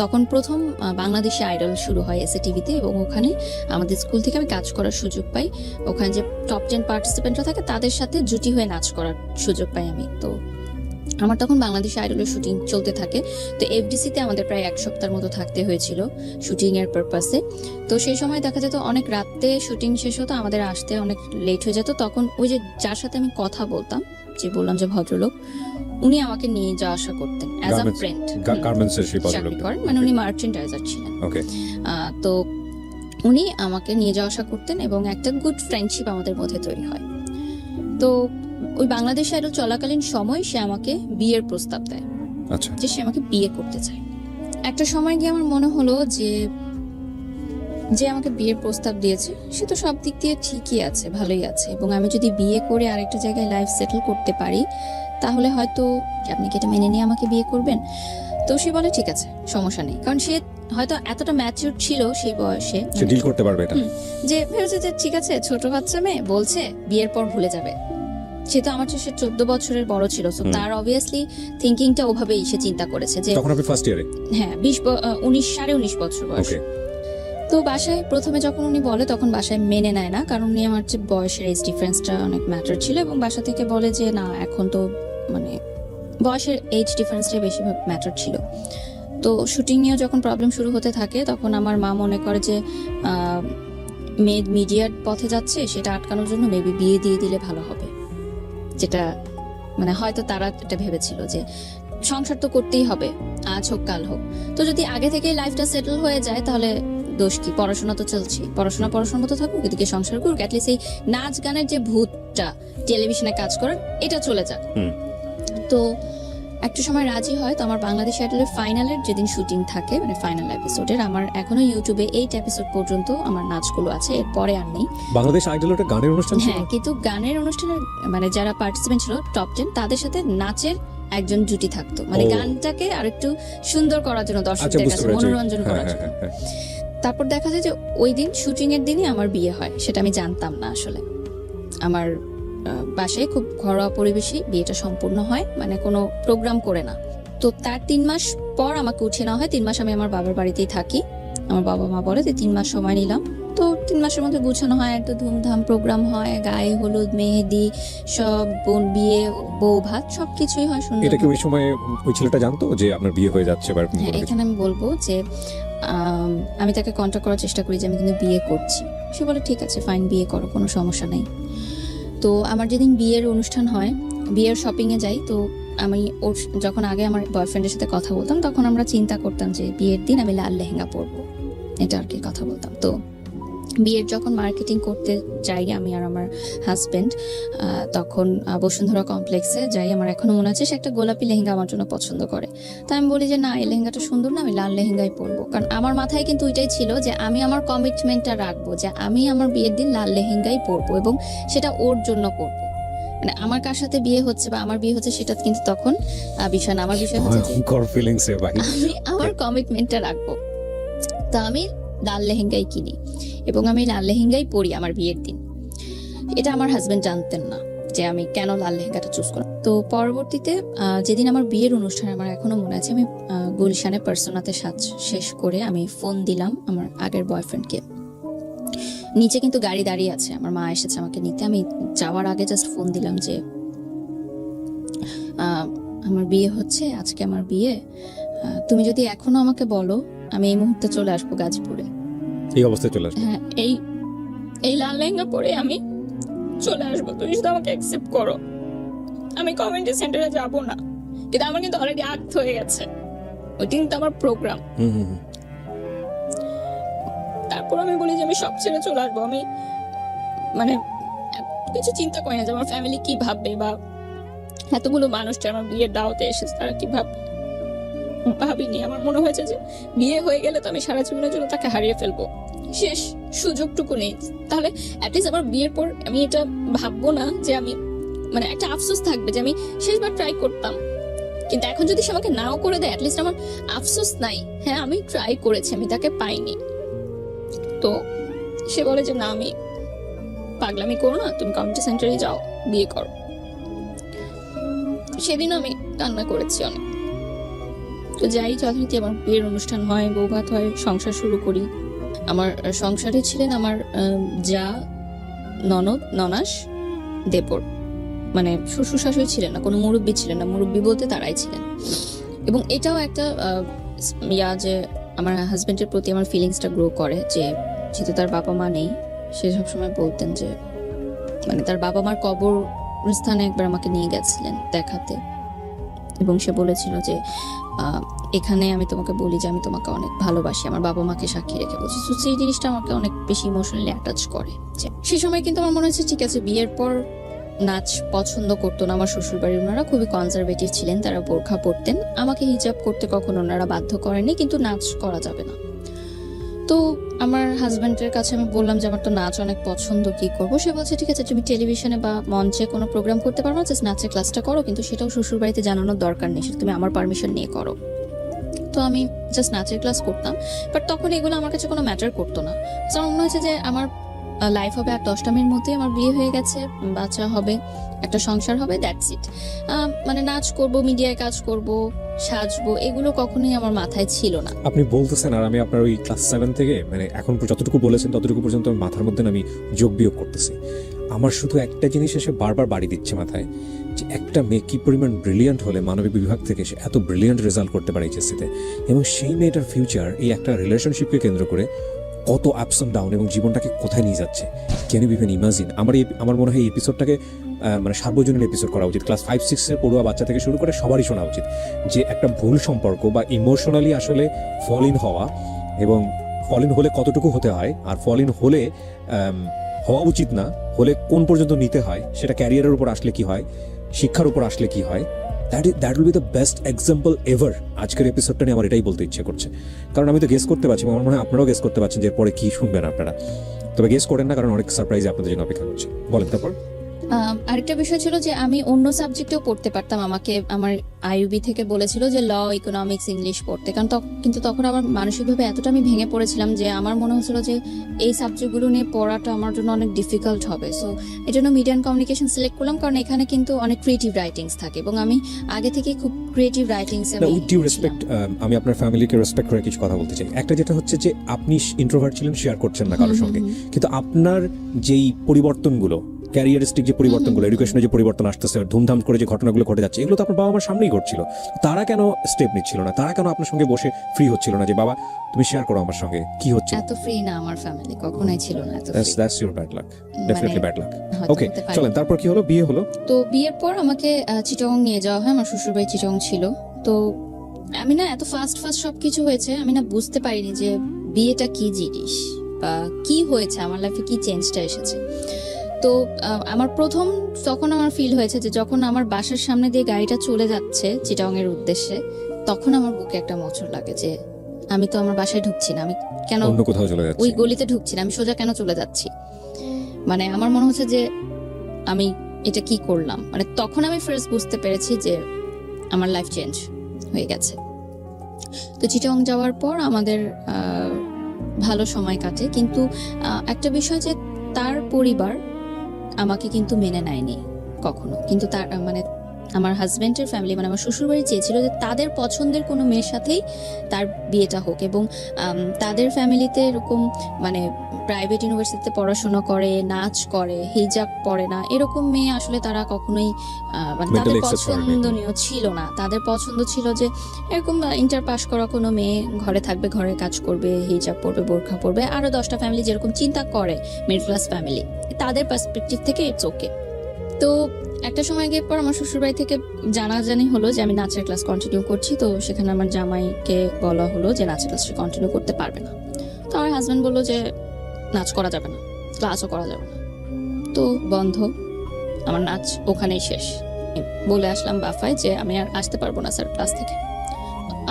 তখন প্রথম বাংলাদেশে আইডল শুরু হয় এসএ টিভিতে, এবং ওখানে আমাদের স্কুল থেকে আমি কাজ করার সুযোগ পাই। ওখানে যে টপ 10 পার্টিসিপেন্টরা থাকে তাদের সাথে জুটি হয়ে নাচ করার সুযোগ পাই আমি। তো আমার তখন বাংলাদেশে আইডলের শুটিং চলতে থাকে। তো এফডিসিতে আমাদের প্রায় 1 সপ্তাহের মতো থাকতে হয়েছিল শুটিং এর পারপাসে। তো সেই সময় দেখা যেত অনেক রাতে শুটিং শেষ হতো, আমাদের আসতে অনেক লেট হয়ে যেত। তখন ওই যে যার সাথে আমি কথা বলতাম, যে বললাম যে ভদ্রলোক, উনি আমাকে নিয়ে যাওয়া আসা করতেন অ্যাজ আ ফ্রেন্ড। গার্মেন্টসের সেই ভদ্রলোক, মানে উনি মার্চেন্ডাইজার ছিলেন। ওকে। তো উনি আমাকে নিয়ে যাওয়া আসা করতেন, এবং একটা গুড ফ্রেন্ডশিপ আমাদের মধ্যে তৈরি হয়। তো ওই বাংলাদেশ আইডল চলাকালীন সময় সে আমাকে বিয়ের প্রস্তাব দেয়। আচ্ছা। যে সে আমাকে বিয়ে করতে চায়। একটা সময় গিয়ে আমার মনে হলো যে আমাকে বিয়ের প্রস্তাব দিয়েছে সে তো সব দিক দিয়ে ঠিকই আছে, ভালোই আছে, এবং আমি যদি বিয়ে করে আরেকটা জায়গায় লাইফ সেটেল করতে পারি তাহলে হয়তো আপনি কি এটা মেনে নিয়ে আমাকে বিয়ে করবেন। তো সে বলে ঠিক আছে, সমস্যা নেই, কারণ সে হয়তো এতটা ম্যাচিউর ছিল সেই বয়সে, সে ডিল করতে পারবে এটা, যে ভেবেছে যে ঠিক আছে, ছোট বাচ্চা মেয়ে বলছে, বিয়ের পর ভুলে যাবে। সে তো আমার চেয়ে 14 বছরের বড় ছিল, সো তার অবভিয়াসলি থিংকিংটা ওভাবেই সে চিন্তা করেছে যে তখন আপনি ফার্স্ট ইয়ারে। হ্যাঁ, 19 সাড়ে 19 বছর বয়স। তো বাসায় প্রথমে যখন উনি বলে তখন বাসায় মেনে নেয় না, কারণ উনি আমার যে বয়সের এজ ডিফারেন্সটা অনেক ম্যাটার ছিল, এবং বাসা থেকে বলে যে না এখন তো মানে বয়সের এজ ডিফারেন্সটা বেশি ম্যাটার ছিল। তো শুটিং নিয়ে যখন প্রবলেম শুরু হতে থাকে তখন আমার মা মনে করে যে মেয়ে মিডিয়ার পথে যাচ্ছে, সেটা আটকানোর জন্য মেবি বিয়ে দিয়ে দিলে ভালো হবে, যেটা মানে হয়তো তারা এটা ভেবেছিল যে সংসার তো করতেই হবে, আজ হোক কাল হোক, তো যদি আগে থেকে লাইফটা সেটেল হয়ে যায় তাহলে দোষ কি, পড়াশোনা তো চলছে, পড়াশোনা মতো থাকুক, এদিকে সংসার করুক, অ্যাটলিস্ট এই নাচ গানের যে ভূতটা টেলিভিশনে কাজ করার এটা চলে যাক। তো একটু সময় রাজি হয়। তো আমার বাংলাদেশ আইডলের ফাইনালের যেদিন শুটিং থাকে, মানে ফাইনাল এপিসোডের, আমার এখনো ইউটিউবে 8 এপিসোড পর্যন্ত আমার নাচগুলো আছে, এরপরে আর নেই। বাংলাদেশ আইডল একটা গানের অনুষ্ঠান ছিল? হ্যাঁ, কিন্তু গানের অনুষ্ঠানের মানে যারা পার্টিসিপেন্ট ছিল টপ 10, তাদের সাথে নাচের একজন জুটি থাকতো, মানে গানটাকে আরেকটু সুন্দর করার জন্য, দর্শকদের কাছে মনোরঞ্জন করার জন্য। তারপর দেখা যায় যে ওই দিন শুটিং এর দিনই আমার বিয়ে হয়, সেটা আমি জানতাম না আসলে। আমার বাসায় খুব ঘরোয়া পরিবেশে বিয়েটা সম্পূর্ণ হয়, মানে কোনো প্রোগ্রাম করে না। তো তার 3 মাস পর আমাকে উঠিয়ে নেওয়া হয়। 3 মাস আমি আমার বাবার বাড়িতেই থাকি। আমার বাবা মা বলে যে 3 মাস সময় নিলাম। তো 3 মাসের মধ্যে গুছানো হয়, একটা ধুমধাম প্রোগ্রাম হয়, গায়ে হলুদ, মেহেদি, সব বোন বিয়ে, বউ ভাত, সবকিছুই হয় সুন্দর। এটা কি ওই সময় ওই ছেলেটা জানতো যে আপনার বিয়ে হয়ে যাচ্ছে? হ্যাঁ, এখানে আমি বলবো যে আমি তাকে কন্ট্যাক্ট করার চেষ্টা করি যে আমি কিন্তু বিয়ে করছি। সে বলে ঠিক আছে, ফাইন, বিয়ে করো, কোনো সমস্যা নেই। তো আমার যেদিন বিয়ের অনুষ্ঠান হয়, বিয়ের শপিংয়ে যাই। তো আমি ওর যখন আগে আমার বয়ফ্রেন্ডের সাথে কথা বলতাম তখন আমরা চিন্তা করতাম যে বিয়ের দিন আমি লাল লেহেঙ্গা পরবো, এটা আর কি কথা বলতাম। তো বিয়ের যখন মার্কেটিং করতে যাই আমি আর আমার হাজবেন্ড, তখন বসুন্ধরা কমপ্লেক্সে যাই। আমার এখনো মনে আছে সে একটা গোলাপি লেহেঙ্গা আমার জন্য পছন্দ করে। তো আমি বলি যে না, এই লেহেঙ্গাটা সুন্দর না, আমি লাল লেহেঙ্গাই পরবো। কারণ আমার মাথায় কিন্তু ওইটাই ছিল যে আমি আমার কমিটমেন্টটা রাখবো, যে আমি আমার বিয়ের দিন লাল লেহেঙ্গাই পরবো, এবং সেটা ওর জন্য পরবো। মানে আমার কার সাথে বিয়ে হচ্ছে বা আমার বিয়ে হচ্ছে সেটা কিন্তু তখন বিষয় না, আমার বিষয় হচ্ছে আমি আমার কমিটমেন্টটা রাখবো। তো আমি লাল লেহেঙ্গাই কিনি এবং আমি লাল লেহেঙ্গাই পরি আমার বিয়ের দিন। এটা আমার হাজবেন্ড জানতেন না যে আমি কেন লাল লেহেঙ্গাটা চুজ করলাম। তো পরবর্তীতে যেদিন আমার বিয়ের অনুষ্ঠান, আমার এখনো মনে আছে, আমি গুলশানে পার্সোনাতে সাজ শেষ করে আমি ফোন দিলাম আমার আগের বয়ফ্রেন্ডকে। নিচে কিন্তু গাড়ি দাঁড়িয়ে আছে, আমার মা এসেছে আমাকে নিতে। আমি যাওয়ার আগে জাস্ট ফোন দিলাম যে আমার বিয়ে হচ্ছে, আজকে আমার বিয়ে, তুমি যদি এখনো আমাকে বলো আমি এই মুহূর্তে চলে আসবো গাজীপুরে। এই অবস্থায় চলে আসবো? হ্যাঁ, এই লাল লেহেঙ্গা পরে আমি চলে আসবো, তুমি শুধু আমাকে অ্যাকসেপ্ট করো। আমি কমিউনিটি সেন্টারে যাব না, কিন্তু আমার কিন্তু অলরেডি আক্ট হয়ে গেছে, ওই দিন তো আমার প্রোগ্রাম। তারপর আমি বলি যে আমি সব ছেড়ে চলে আসবো। আমি মানে কিছু চিন্তা করি না যে আমার ফ্যামিলি কি ভাববে, বা এতগুলো মানুষ যারা আমার বিয়ের দাওয়াতে এসেছে তারা কি ভাববে, ভাবিনি। আমার মনে হয়েছে যে বিয়ে হয়ে গেলে তো আমি সারা জীবনের জন্য তাকে হারিয়ে ফেলবো, শেষ সুযোগটুকু নেই। তাহলে অ্যাটলিস্ট আমার বিয়ের পর আমি এটা ভাববো না যে আমি, মানে একটা আফসোস থাকবে যে আমি শেষবার ট্রাই করতাম, কিন্তু এখন যদি সে আমাকে নাও করে দেয় অ্যাটলিস্ট আমার আফসোস নাই, হ্যাঁ আমি ট্রাই করেছি, আমি তাকে পাইনি। তো সে বলে যে না, আমি পাগলামি করো না, তুমি কমিউনিটি সেন্টারে যাও, বিয়ে করো। সেদিন আমি কান্না করেছি অনেক। তো যাই, যথারীতি আমার বিয়ের অনুষ্ঠান হয়, বৌভাত হয়, সংসার শুরু করি। আমার সংসারে ছিলেন আমার যা, ননদ, ননাস, দেবর, মানে শ্বশুর শাশুড়ি ছিলেন না, কোনো মুরব্বী ছিলেন না। মুরব্বী বলতে তারাই ছিলেন। এবং এটাও একটা যে আমার হাজবেন্ডের প্রতি আমার ফিলিংসটা গ্রো করে, যে যেহেতু তার বাবা মা নেই, সে সবসময় বলতেন যে, মানে তার বাবা মার কবর স্থানে একবার আমাকে নিয়ে গেছিলেন দেখাতে, এবং সে বলেছিল যে এখানে আমি তোমাকে বলি যে আমি তোমাকে অনেক ভালোবাসি, আমার বাবা মাকে সাক্ষী রেখে বলছি। তো সেই জিনিসটা আমাকে অনেক বেশি ইমোশনালি অ্যাটাচ করে। সেই সময় কিন্তু আমার মনে হচ্ছে ঠিক আছে, বিয়ের পর নাচ পছন্দ করতো না আমার শ্বশুরবাড়ির ওনারা, খুবই কনজারভেটিভ ছিলেন, তারা বোরখা পরতেন। আমাকে হিজাব করতে কখনো ওনারা বাধ্য করেনি, কিন্তু নাচ করা যাবে না। তো আমার হাজব্যান্ডের কাছে আমি বললাম যে আমার তো নাচ অনেক পছন্দ, কি করবো? সে বলছে ঠিক আছে, তুমি টেলিভিশনে বা মঞ্চে কোনো প্রোগ্রাম করতে পারো না, জাস্ট নাচের ক্লাসটা করো, কিন্তু সেটাও শ্বশুরবাড়িতে জানানোর দরকার নেই, সেটা তুমি আমার পারমিশন নিয়ে করো। তো আমি জাস্ট নাচের ক্লাস করতাম, বাট তখন এগুলো আমার কাছে কোনো ম্যাটার করতো না। আমার মনে হয়েছে যে আমার লাইফ হবে, আর 10টা মেয়ের মধ্যে আমার বিয়ে হয়ে গেছে, বাচ্চা হবে, একটা সংসার হবে, দ্যাটস ইট। মানে নাচ করব, মিডিয়ায় কাজ করব, সাজবো, এগুলো কখনোই আমার মাথায় ছিল না। আপনি বলতেছেন আর আমি আপনার ওই ক্লাস 7 থেকে মানে এখন যতটুকু বলেছেন ততটুকু পর্যন্ত আমার মাথার মধ্যে না আমি যোগ বিয়োগ করতেছি। আমার শুধু একটা জিনিস এসে বারবার বাড়ি দিচ্ছে মাথায়, যে একটা মেয়ে কি পরিমাণ ব্রিলিয়ান্ট হলে মানবিক বিভাগ থেকে সে এত ব্রিলিয়ান্ট রেজাল্ট করতে পারে এইচএসসিতে, এবং সেই মেয়েটার ফিউচার এই একটা রিলেশনশিপকে কেন্দ্র করে কত আপস অ্যান্ড ডাউন এবং জীবনটাকে কোথায় নিয়ে যাচ্ছে। Can you even imagine? আমার মনে হয় এই এপিসোডটাকে মানে সার্বজনীন এপিসোড করা উচিত। ক্লাস 5-6 এর পড়ুয়া বাচ্চা থেকে শুরু করে সবারই শোনা উচিত যে একটা ভুল সম্পর্ক বা ইমোশনালি আসলে ফল ইন হওয়া, এবং ফল ইন হলে কতটুকু হতে হয়, আর ফল ইন হলে হওয়া উচিত না হলে কোন পর্যন্ত নিতে হয়, সেটা ক্যারিয়ারের উপর আসলে কি হয়, শিক্ষার উপর আসলে কি হয়। That will be the best example ever. আজকের এপিসোডটা নিয়ে আমার এটাই বলতে ইচ্ছে করছে, কারণ আমি তো গেস করতে পারছি, আমার মনে হয় আপনারাও গেস করতে পারছেন যে এরপরে কি শুনবেন আপনারা। তবে গেস করেন না, কারণ অনেক সারপ্রাইজ আপনাদের জন্য অপেক্ষা করছে। বলেন তারপর। আরেকটা বিষয় ছিল যে আমি অন্য সাবজেক্টেও পড়তে পারতাম, আমাকে আমার আইইউবি থেকে বলেছিল যে ল, ইকোনমিক্স, ইংলিশ পড়তে, কারণ কিন্তু তখন আমার মানসিকভাবে এতটা আমি ভেঙে পড়েছিলাম যে আমার মনে হচ্ছিল যে এই সাবজেক্টগুলো নিয়ে পড়াটা আমার জন্য অনেক ডিফিকাল্ট হবে। সো এই জন্য মিডিয়া অ্যান্ড কমিউনিকেশন সিলেক্ট করলাম, কারণ এখানে কিন্তু অনেক ক্রিয়েটিভ রাইটিংস থাকে এবং আমি আগে থেকে খুব creative writings. With due respect, আমি আপনার ফ্যামিলিকে রেসপেক্ট করে কিছু কথা বলতে চাই। একটা যেটা হচ্ছে যে আপনি ইন্ট্রোভার্ট ছিলেন, শেয়ার করছেন না কারোর সঙ্গে, কিন্তু আপনার যেই পরিবর্তনগুলো, ক্যারিয়ারিস্টিক যে পরিবর্তনগুলো, এডুকেশনের যে পরিবর্তন আসতেছে, ধুমধাম করে যে ঘটনাগুলো ঘটে যাচ্ছে, এগুলো তো আপনার বাবা মার সামনেই ঘটছিল। তারা কেন স্টেপ নিচ্ছিল না? তারা কেন আপনার সঙ্গে বসে ফ্রি হচ্ছিল না যে বাবা তুমি শেয়ার করো আমার সঙ্গে কি হচ্ছে? এত ফ্রি না আমার ফ্যামিলি, কখনোই ছিল না এত free. That's your bad luck, definitely bad luck. হয়তো ওকে, হতে পারে। চলেন তারপর কি হলো? বিয়ে হলো। তো বিয়ের পর আমাকে চিটং নিয়ে যাওয়া হয়, আমার শ্বশুরবাড়ি চিটং ছিল। তো আমি না এত ফাস্ট সবকিছু হয়েছে, আমি না বুঝতে পারিনি যে বিয়েটা কি জিনিস বা কি হয়েছে আমার লাইফে, কি চেঞ্জটা এসেছে। তো আমার প্রথম তখন আমার ফিল হয়েছে যে যখন আমার বাসার সামনে দিয়ে গাড়িটা চলে যাচ্ছে চিটাং এর উদ্দেশ্যে, তখন আমার বুকে একটা মোচড় লাগে যে আমি তো আমার বাসায় ঢুকছি না, আমি কেন অন্য কোথাও চলে যাচ্ছি, ওই গলিতে ঢুকছি না, আমি সোজা কেন চলে যাচ্ছি। মানে আমার মনে হচ্ছে যে আমি এটা কি করলাম। মানে তখন আমি ফার্স্ট বুঝতে পেরেছি যে আমার লাইফ চেঞ্জ হয়ে গেছে। তো চিটাং যাওয়ার পর আমাদের ভালো সময় কাটে, কিন্তু একটা বিষয় যে তার পরিবার আমাকে কিন্তু মেনে নেয়নি কখনো। কিন্তু তার মানে আমার হাজবেন্ডের ফ্যামিলি, মানে আমার শ্বশুরবাড়ি চেয়েছিল যে তাদের পছন্দের কোনো মেয়ের সাথেই তার বিয়েটা হোক, এবং তাদের ফ্যামিলিতে এরকম মানে প্রাইভেট ইউনিভার্সিটিতে পড়াশোনা করে, নাচ করে, হিজাব পরে না, এরকম মেয়ে আসলে তারা কখনোই মানে তাদের পছন্দনীয় ছিল না। তাদের পছন্দ ছিল যে এরকম ইন্টার পাস করা কোনো মেয়ে ঘরে থাকবে, ঘরে কাজ করবে, হিজাব পরবে, বোরখা পরবে, আরো 10টা ফ্যামিলি যেরকম চিন্তা করে মিডল ক্লাস ফ্যামিলি, তাদের পার্সপেক্টিভ থেকে ইটস ওকে। তো একটা সময় গিয়ে পর আমার শ্বশুরবাড়ি থেকে জানাজানি হলো যে আমি নাচের ক্লাস কন্টিনিউ করছি। তো সেখানে আমার জামাইকে বলা হলো যে নাচের ক্লাসটা কন্টিনিউ করতে পারবে না। তো আমার হাজব্যান্ড বললো যে নাচ করা যাবে না, ক্লাসও করা যাবে না, তো বন্ধ, আমার নাচ ওখানেই শেষ। বলে আসলাম বাফায় যে আমি আর আসতে পারবো না স্যার ক্লাস থেকে।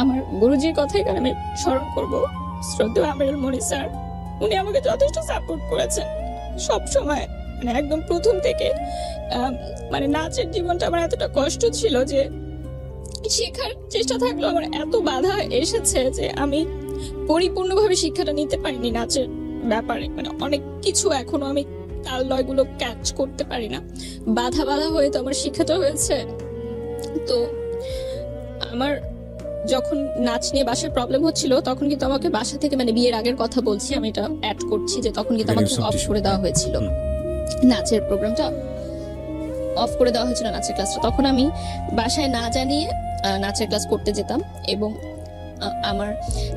আমার গুরুজির কথাই কারণ আমি স্মরণ করবো, শ্রদ্ধেয় আমিরুল মনি স্যার, উনি আমাকে যথেষ্ট সাপোর্ট করেছেন সব সময়। মানে একদম প্রথম থেকে মানে নাচের জীবনটা আমার এতটা কষ্ট ছিল যে শেখার চেষ্টা থাকলেও আমার এত বাধা এসেছে যে আমি পরিপূর্ণভাবে শিক্ষাটা নিতে পারিনি নাচের ব্যাপারে। মানে অনেক কিছু এখনো আমি তাল লয়গুলো ক্যাচ করতে পারি না, বাধা হয়ে তো আমার শিক্ষাটা হয়েছে। তো আমার যখন নাচ নিয়ে বাসায় প্রবলেম হচ্ছিল তখন কিন্তু আমাকে বাসা থেকে, মানে বিয়ের আগের কথা বলছি, আমি এটা অ্যাড করছি, যে তখন কিন্তু আমাকে অফ করে দেওয়া হয়েছিল নাচের প্রোগ্রামটা, অফ করে দেওয়া হয়েছিল নাচের ক্লাসটা। তখন আমি বাসায় না জানিয়ে নাচের ক্লাস করতে যেতাম, এবং আমার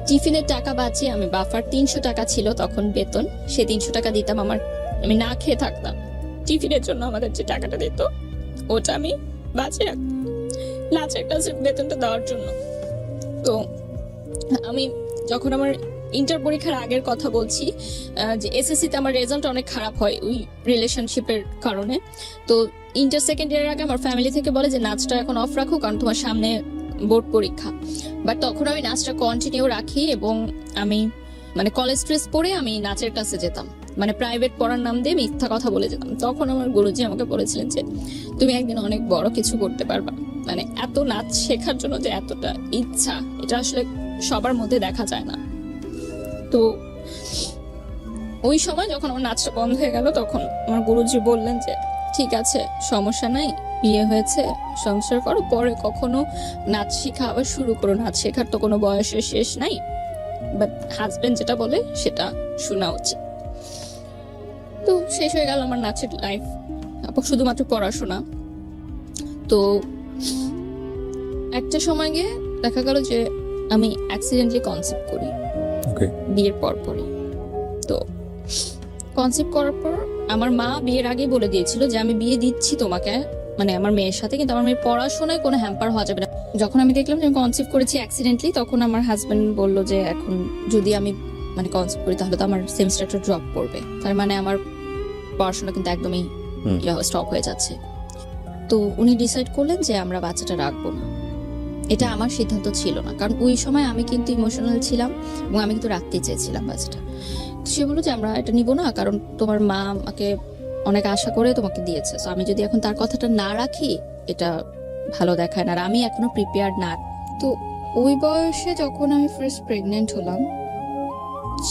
টিফিনের টাকা বাঁচিয়ে আমি বাফার 300 টাকা ছিল তখন বেতন, সে 300 টাকা দিতাম। আমি না খেয়ে থাকতাম, টিফিনের জন্য আমাদের যে টাকাটা দিত ওটা আমি বাঁচিয়ে রাখতাম নাচের ক্লাসের বেতনটা দেওয়ার জন্য। তো আমি যখন আমার ইন্টার পরীক্ষার আগের কথা বলছি, যে এসএসসিতে আমার রেজাল্ট অনেক খারাপ হয় ওই রিলেশনশিপের কারণে। তো ইন্টার সেকেন্ড ইয়ারের আগে আমার ফ্যামিলি থেকে বলে যে নাচটা এখন অফ রাখো, কারণ তোমার সামনে বোর্ড পরীক্ষা। বাট তখন আমি নাচটা কন্টিনিউ রাখি, এবং আমি মানে কলেজ ড্রেস পরে আমি নাচের ক্লাসে যেতাম, মানে প্রাইভেট পড়ার নাম দিয়ে মিথ্যা কথা বলে যেতাম। তখন আমার গুরুজি আমাকে বলেছিলেন যে তুমি একদিন অনেক বড় কিছু করতে পারবা। মানে এত নাচ শেখার জন্য যে এতটা ইচ্ছা, এটা আসলে সবার মধ্যে দেখা যায় না। তো ওই সময় যখন আমার নাচটা বন্ধ হয়ে গেল, তখন আমার গুরুজি বললেন যে ঠিক আছে, সমস্যা নাই, বিয়ে হয়েছে, সংসার করো, পরে কখনো নাচ শেখা আবার শুরু করো, নাচ শেখার তো কোনো বয়সের শেষ নাই, বাট হাজবেন্ড যেটা বলে সেটা শোনা উচিত। তো শেষ হয়ে গেল আমার নাচের লাইফ, শুধুমাত্র পড়াশোনা। তো একটা সময় গিয়ে দেখা গেল যে আমি অ্যাক্সিডেন্টলি কনসেপ্ট করি ওকে, বিয়ের পরপরই। তো কনসেপ্ট করার পর আমার মা বিয়ের আগেই বলে দিয়েছিল যে আমি বিয়ে দিচ্ছি তোমাকে, মানে আমার মেয়ের সাথে, কিন্তু আমার মেয়ের পড়াশোনায় কোনো হ্যাম্পার হওয়া যাবে না। যখন আমি দেখলাম যে আমি কনসেপ্ট করেছি অ্যাক্সিডেন্টলি, তখন আমার হাজবেন্ড বলল যে এখন যদি আমি মানে কনসেপ্ট করি তাহলে তো আমার সেমিস্টারটা ড্রপ করবে, তার মানে আমার পড়াশোনা কিন্তু একদমই স্টপ হয়ে যাচ্ছে। তো উনি ডিসাইড করলেন যে আমরা বাচ্চাটা রাখবো না। এটা আমার সিদ্ধান্ত ছিল না, কারণ ওই সময় আমি কিন্তু ইমোশনাল ছিলাম এবং আমি কিন্তু রাখতে চেয়েছিলাম বাচ্চাটা। সে বললো যে আমরা এটা নিব না, কারণ তোমার মা আমাকে অনেক আশা করে তোমাকে দিয়েছে, তো আমি যদি এখন তার কথাটা না রাখি এটা ভালো দেখায় না, আর আমি এখনো প্রিপেয়ার্ড না। তো ওই বয়সে যখন আমি ফার্স্ট প্রেগনেন্ট হলাম,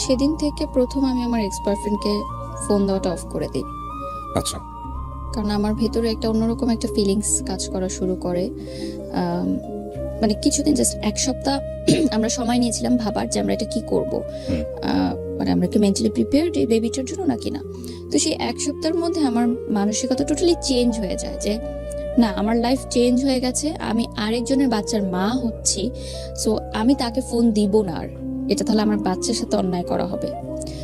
সেদিন থেকে প্রথম আমি আমার এক্স বয়ফ্রেন্ডকে ফোন দেওয়াটা অফ করে দিই। আচ্ছা, কারণ আমার ভেতরে একটা অন্যরকম একটা ফিলিংস কাজ করা শুরু করে। মানে কিছুদিন, জাস্ট এক সপ্তাহ আমরা সময় নিয়েছিলাম ভাবার যে আমরা এটা কি করব, মানে আমরা কি মেন্টালি প্রিপেয়ার্ড এই বেবিটার জন্য নাকি না। তো সেই এক সপ্তাহের মধ্যে আমার মানসিকতা টোটালি চেঞ্জ হয়ে যায় যে না, আমার লাইফ চেঞ্জ হয়ে গেছে, আমি আরেকজনের বাচ্চার মা হচ্ছি, সো আমি তাকে ফোন দিব না আর, এটা তাহলে আমার বাচ্চার সাথে অন্যায় করা হবে।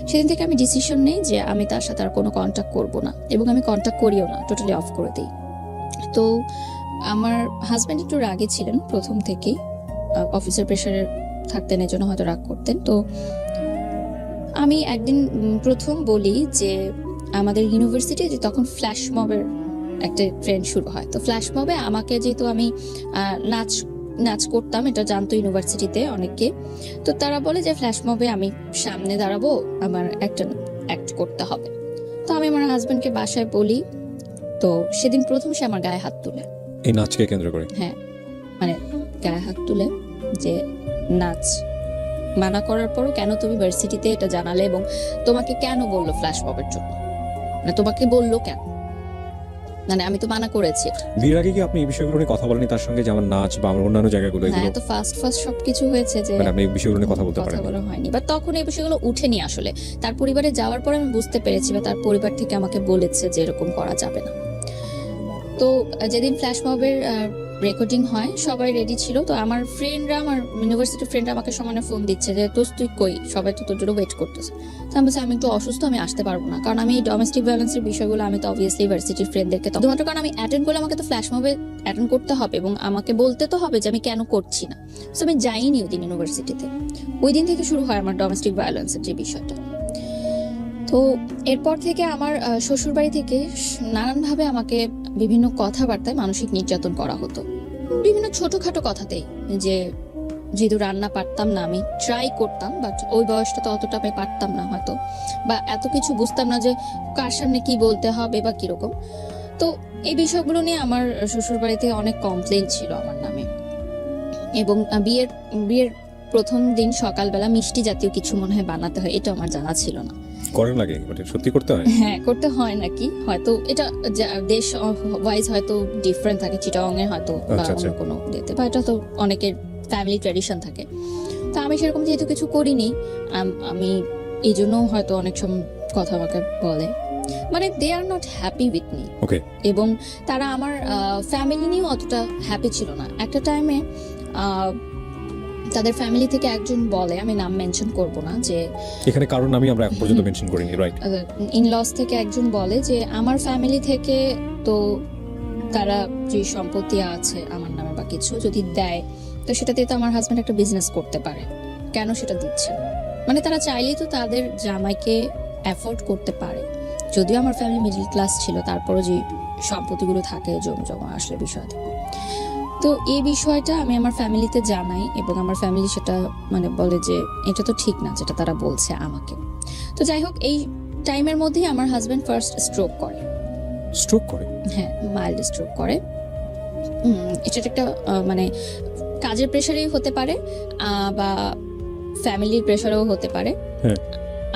সেদিন থেকে আমি ডিসিশন নেই যে আমি তার সাথে আর কোনো কন্ট্যাক্ট করব না, এবং আমি কন্ট্যাক্ট করিও না, টোটালি অফ করে দিই। তো আমার হাজব্যান্ড একটু রাগে ছিলেন প্রথম থেকেই, অফিসের প্রেশারে থাকতেন, এজন্য হয়তো রাগ করতেন। তো আমি একদিন প্রথম বলি যে আমাদের ইউনিভার্সিটি যে তখন ফ্ল্যাশ মবের একটা ট্রেন্ড শুরু হয়, তো ফ্ল্যাশ মবে আমাকে, যেহেতু আমি নাচ করতাম, এটা জানতো ইউনিভার্সিটিতে অনেকে, তো তারা বলে যে ফ্ল্যাশ মবে আমি সামনে দাঁড়াবো, আমার একটা অ্যাক্ট করতে হবে। তো আমি আমার হাজব্যান্ডকে বাসায় বলি, তো সেদিন প্রথম সে আমার গায়ে হাত তুলে। এই নাচকে কেন্দ্র করে? হ্যাঁ, মানে গায়ে হাত তুলে যে নাচ মানা করার পরও কেন তুমি ভার্সিটিতে এটা জানালে, এবং তোমাকে কেন বললো ফ্ল্যাশ মবের জন্য, মানে তোমাকে বললো কেন, মানে আমি তো মানা করেছি। বিয়ের আগে কি আপনি এই বিষয়গুলো নিয়ে কথা বলেনি তার সঙ্গে, যে আমার নাচ বা আমার অন্যান্য জায়গাগুলো, হ্যাঁ, এগুলো তো ফার্স্ট সবকিছু হয়েছে যে মানে আপনি এই বিষয়গুলো নিয়ে কথা বলতে পারেন? কথাগুলো হয়নি, বা তখন এই বিষয়গুলো উঠেনি আসলে। তার পরিবারে যাওয়ার পরে আমি বুঝতে পেরেছি, বা তার পরিবার থেকে আমাকে বলেছে যে এরকম করা যাবে না। তো যেদিন ফ্ল্যাশ মবের রেকর্ডিং হয় সবাই রেডি ছিল, তো আমার ফ্রেন্ডরা, আমার ইউনিভার্সিটির ফ্রেন্ডরা আমাকে সমানে ফোন দিচ্ছে যে তুই কই, সবাই তো তোর জন্য ওয়েট করতেছে। তো আমি বলছি আমি একটু অসুস্থ, আমি আসতে পারবো না, কারণ আমি এই ডোমেস্টিক ভায়োলেন্সের বিষয়গুলো আমি তো অবভিয়াসলি ইউনিভার্সিটির ফ্রেন্ডদেরকে, শুধুমাত্র কারণ আমি অ্যাটেন্ড করলে আমাকে তো ফ্ল্যাশ মবে অ্যাটেন্ড করতে হবে এবং আমাকে বলতে তো হবে যে আমি কেন করছি না। তো আমি যাইনি ওই দিন ইউনিভার্সিটিতে। ওই দিন থেকে শুরু হয় আমার ডোমেস্টিক ভায়োলেন্সের যে বিষয়টা। তো এরপর থেকে আমার শ্বশুরবাড়ি থেকে নানানভাবে আমাকে বিভিন্ন কথাবার্তায় মানসিক নির্যাতন করা হতো, বিভিন্ন ছোটখাটো কথাতেই। যে যেহেতু রান্না পারতাম না, আমি ট্রাই করতাম, বাট ওই বয়সটা তো অতটা আমি পারতাম না হয়তো, বা এত কিছু বুঝতাম না যে কার সামনে কি বলতে হবে বা কিরকম। তো এই বিষয়গুলো নিয়ে আমার শ্বশুরবাড়িতে অনেক কমপ্লেন ছিল আমার নামে। এবং বিয়ের প্রথম দিন সকালবেলা মিষ্টি জাতীয় কিছু মনে হয় বানাতে হয়, এটা আমার জানা ছিল না। করেন লাগে, সত্যি করতে হয়? হ্যাঁ, করতে হয় নাকি, হয়তো এটা দেশ ওয়াইজ হয়তো ডিফারেন্ট থাকে, চিটাগং এ হয়তো বা অন্য কোনো ডেতে, বা এটা তো অনেকের ফ্যামিলি ট্র্যাডিশন থাকে। তো আমি সেরকম যেহেতু কিছু করিনি, আমি এই জন্য হয়তো অনেক সময় কথা আমাকে বলে, মানে they are not happy with me. Okay. এবং তারা আমার ফ্যামিলি নিয়েও অতটা হ্যাপি ছিল না। একটা টাইমে তাদের ফ্যামিলি থেকে একজন বলে, আমি নাম মেনশন করব না, যে এখানে কারণ আমি আমরা এখন পর্যন্ত মেনশন করিনি, রাইট? ইনলস থেকে একজন বলে যে আমার ফ্যামিলি থেকে তো তারা যে সম্পত্তি আছে আমার নামে বা কিছু যদি দেয়, তো সেটাতে তো আমার হাজব্যান্ড একটা বিজনেস করতে পারে, কেন সেটা দিচ্ছে? মানে তারা চাইলেই তো তাদের জামাইকে অ্যাফোর্ড করতে পারে। যদিও আমার ফ্যামিলি মিডল ক্লাস ছিল, তারপরও যে সম্পত্তিগুলো থাকে জমি জমা আসলে বিষয় থাকে। তো এই বিষয়টা আমি আমার ফ্যামিলিতে জানাই, এবং আমার ফ্যামিলি সেটা মানে বলে যে এটা তো ঠিক না যেটা তারা বলছে আমাকে। তো যাই হোক, এই টাইমের মধ্যেই আমার হাজব্যান্ড ফার্স্ট স্ট্রোক করে। স্ট্রোক করে? হ্যাঁ, মাইল্ড স্ট্রোক করে। এটা একটা মানে কাজের প্রেশারেই হতে পারে, বা ফ্যামিলির প্রেশারেও হতে পারে।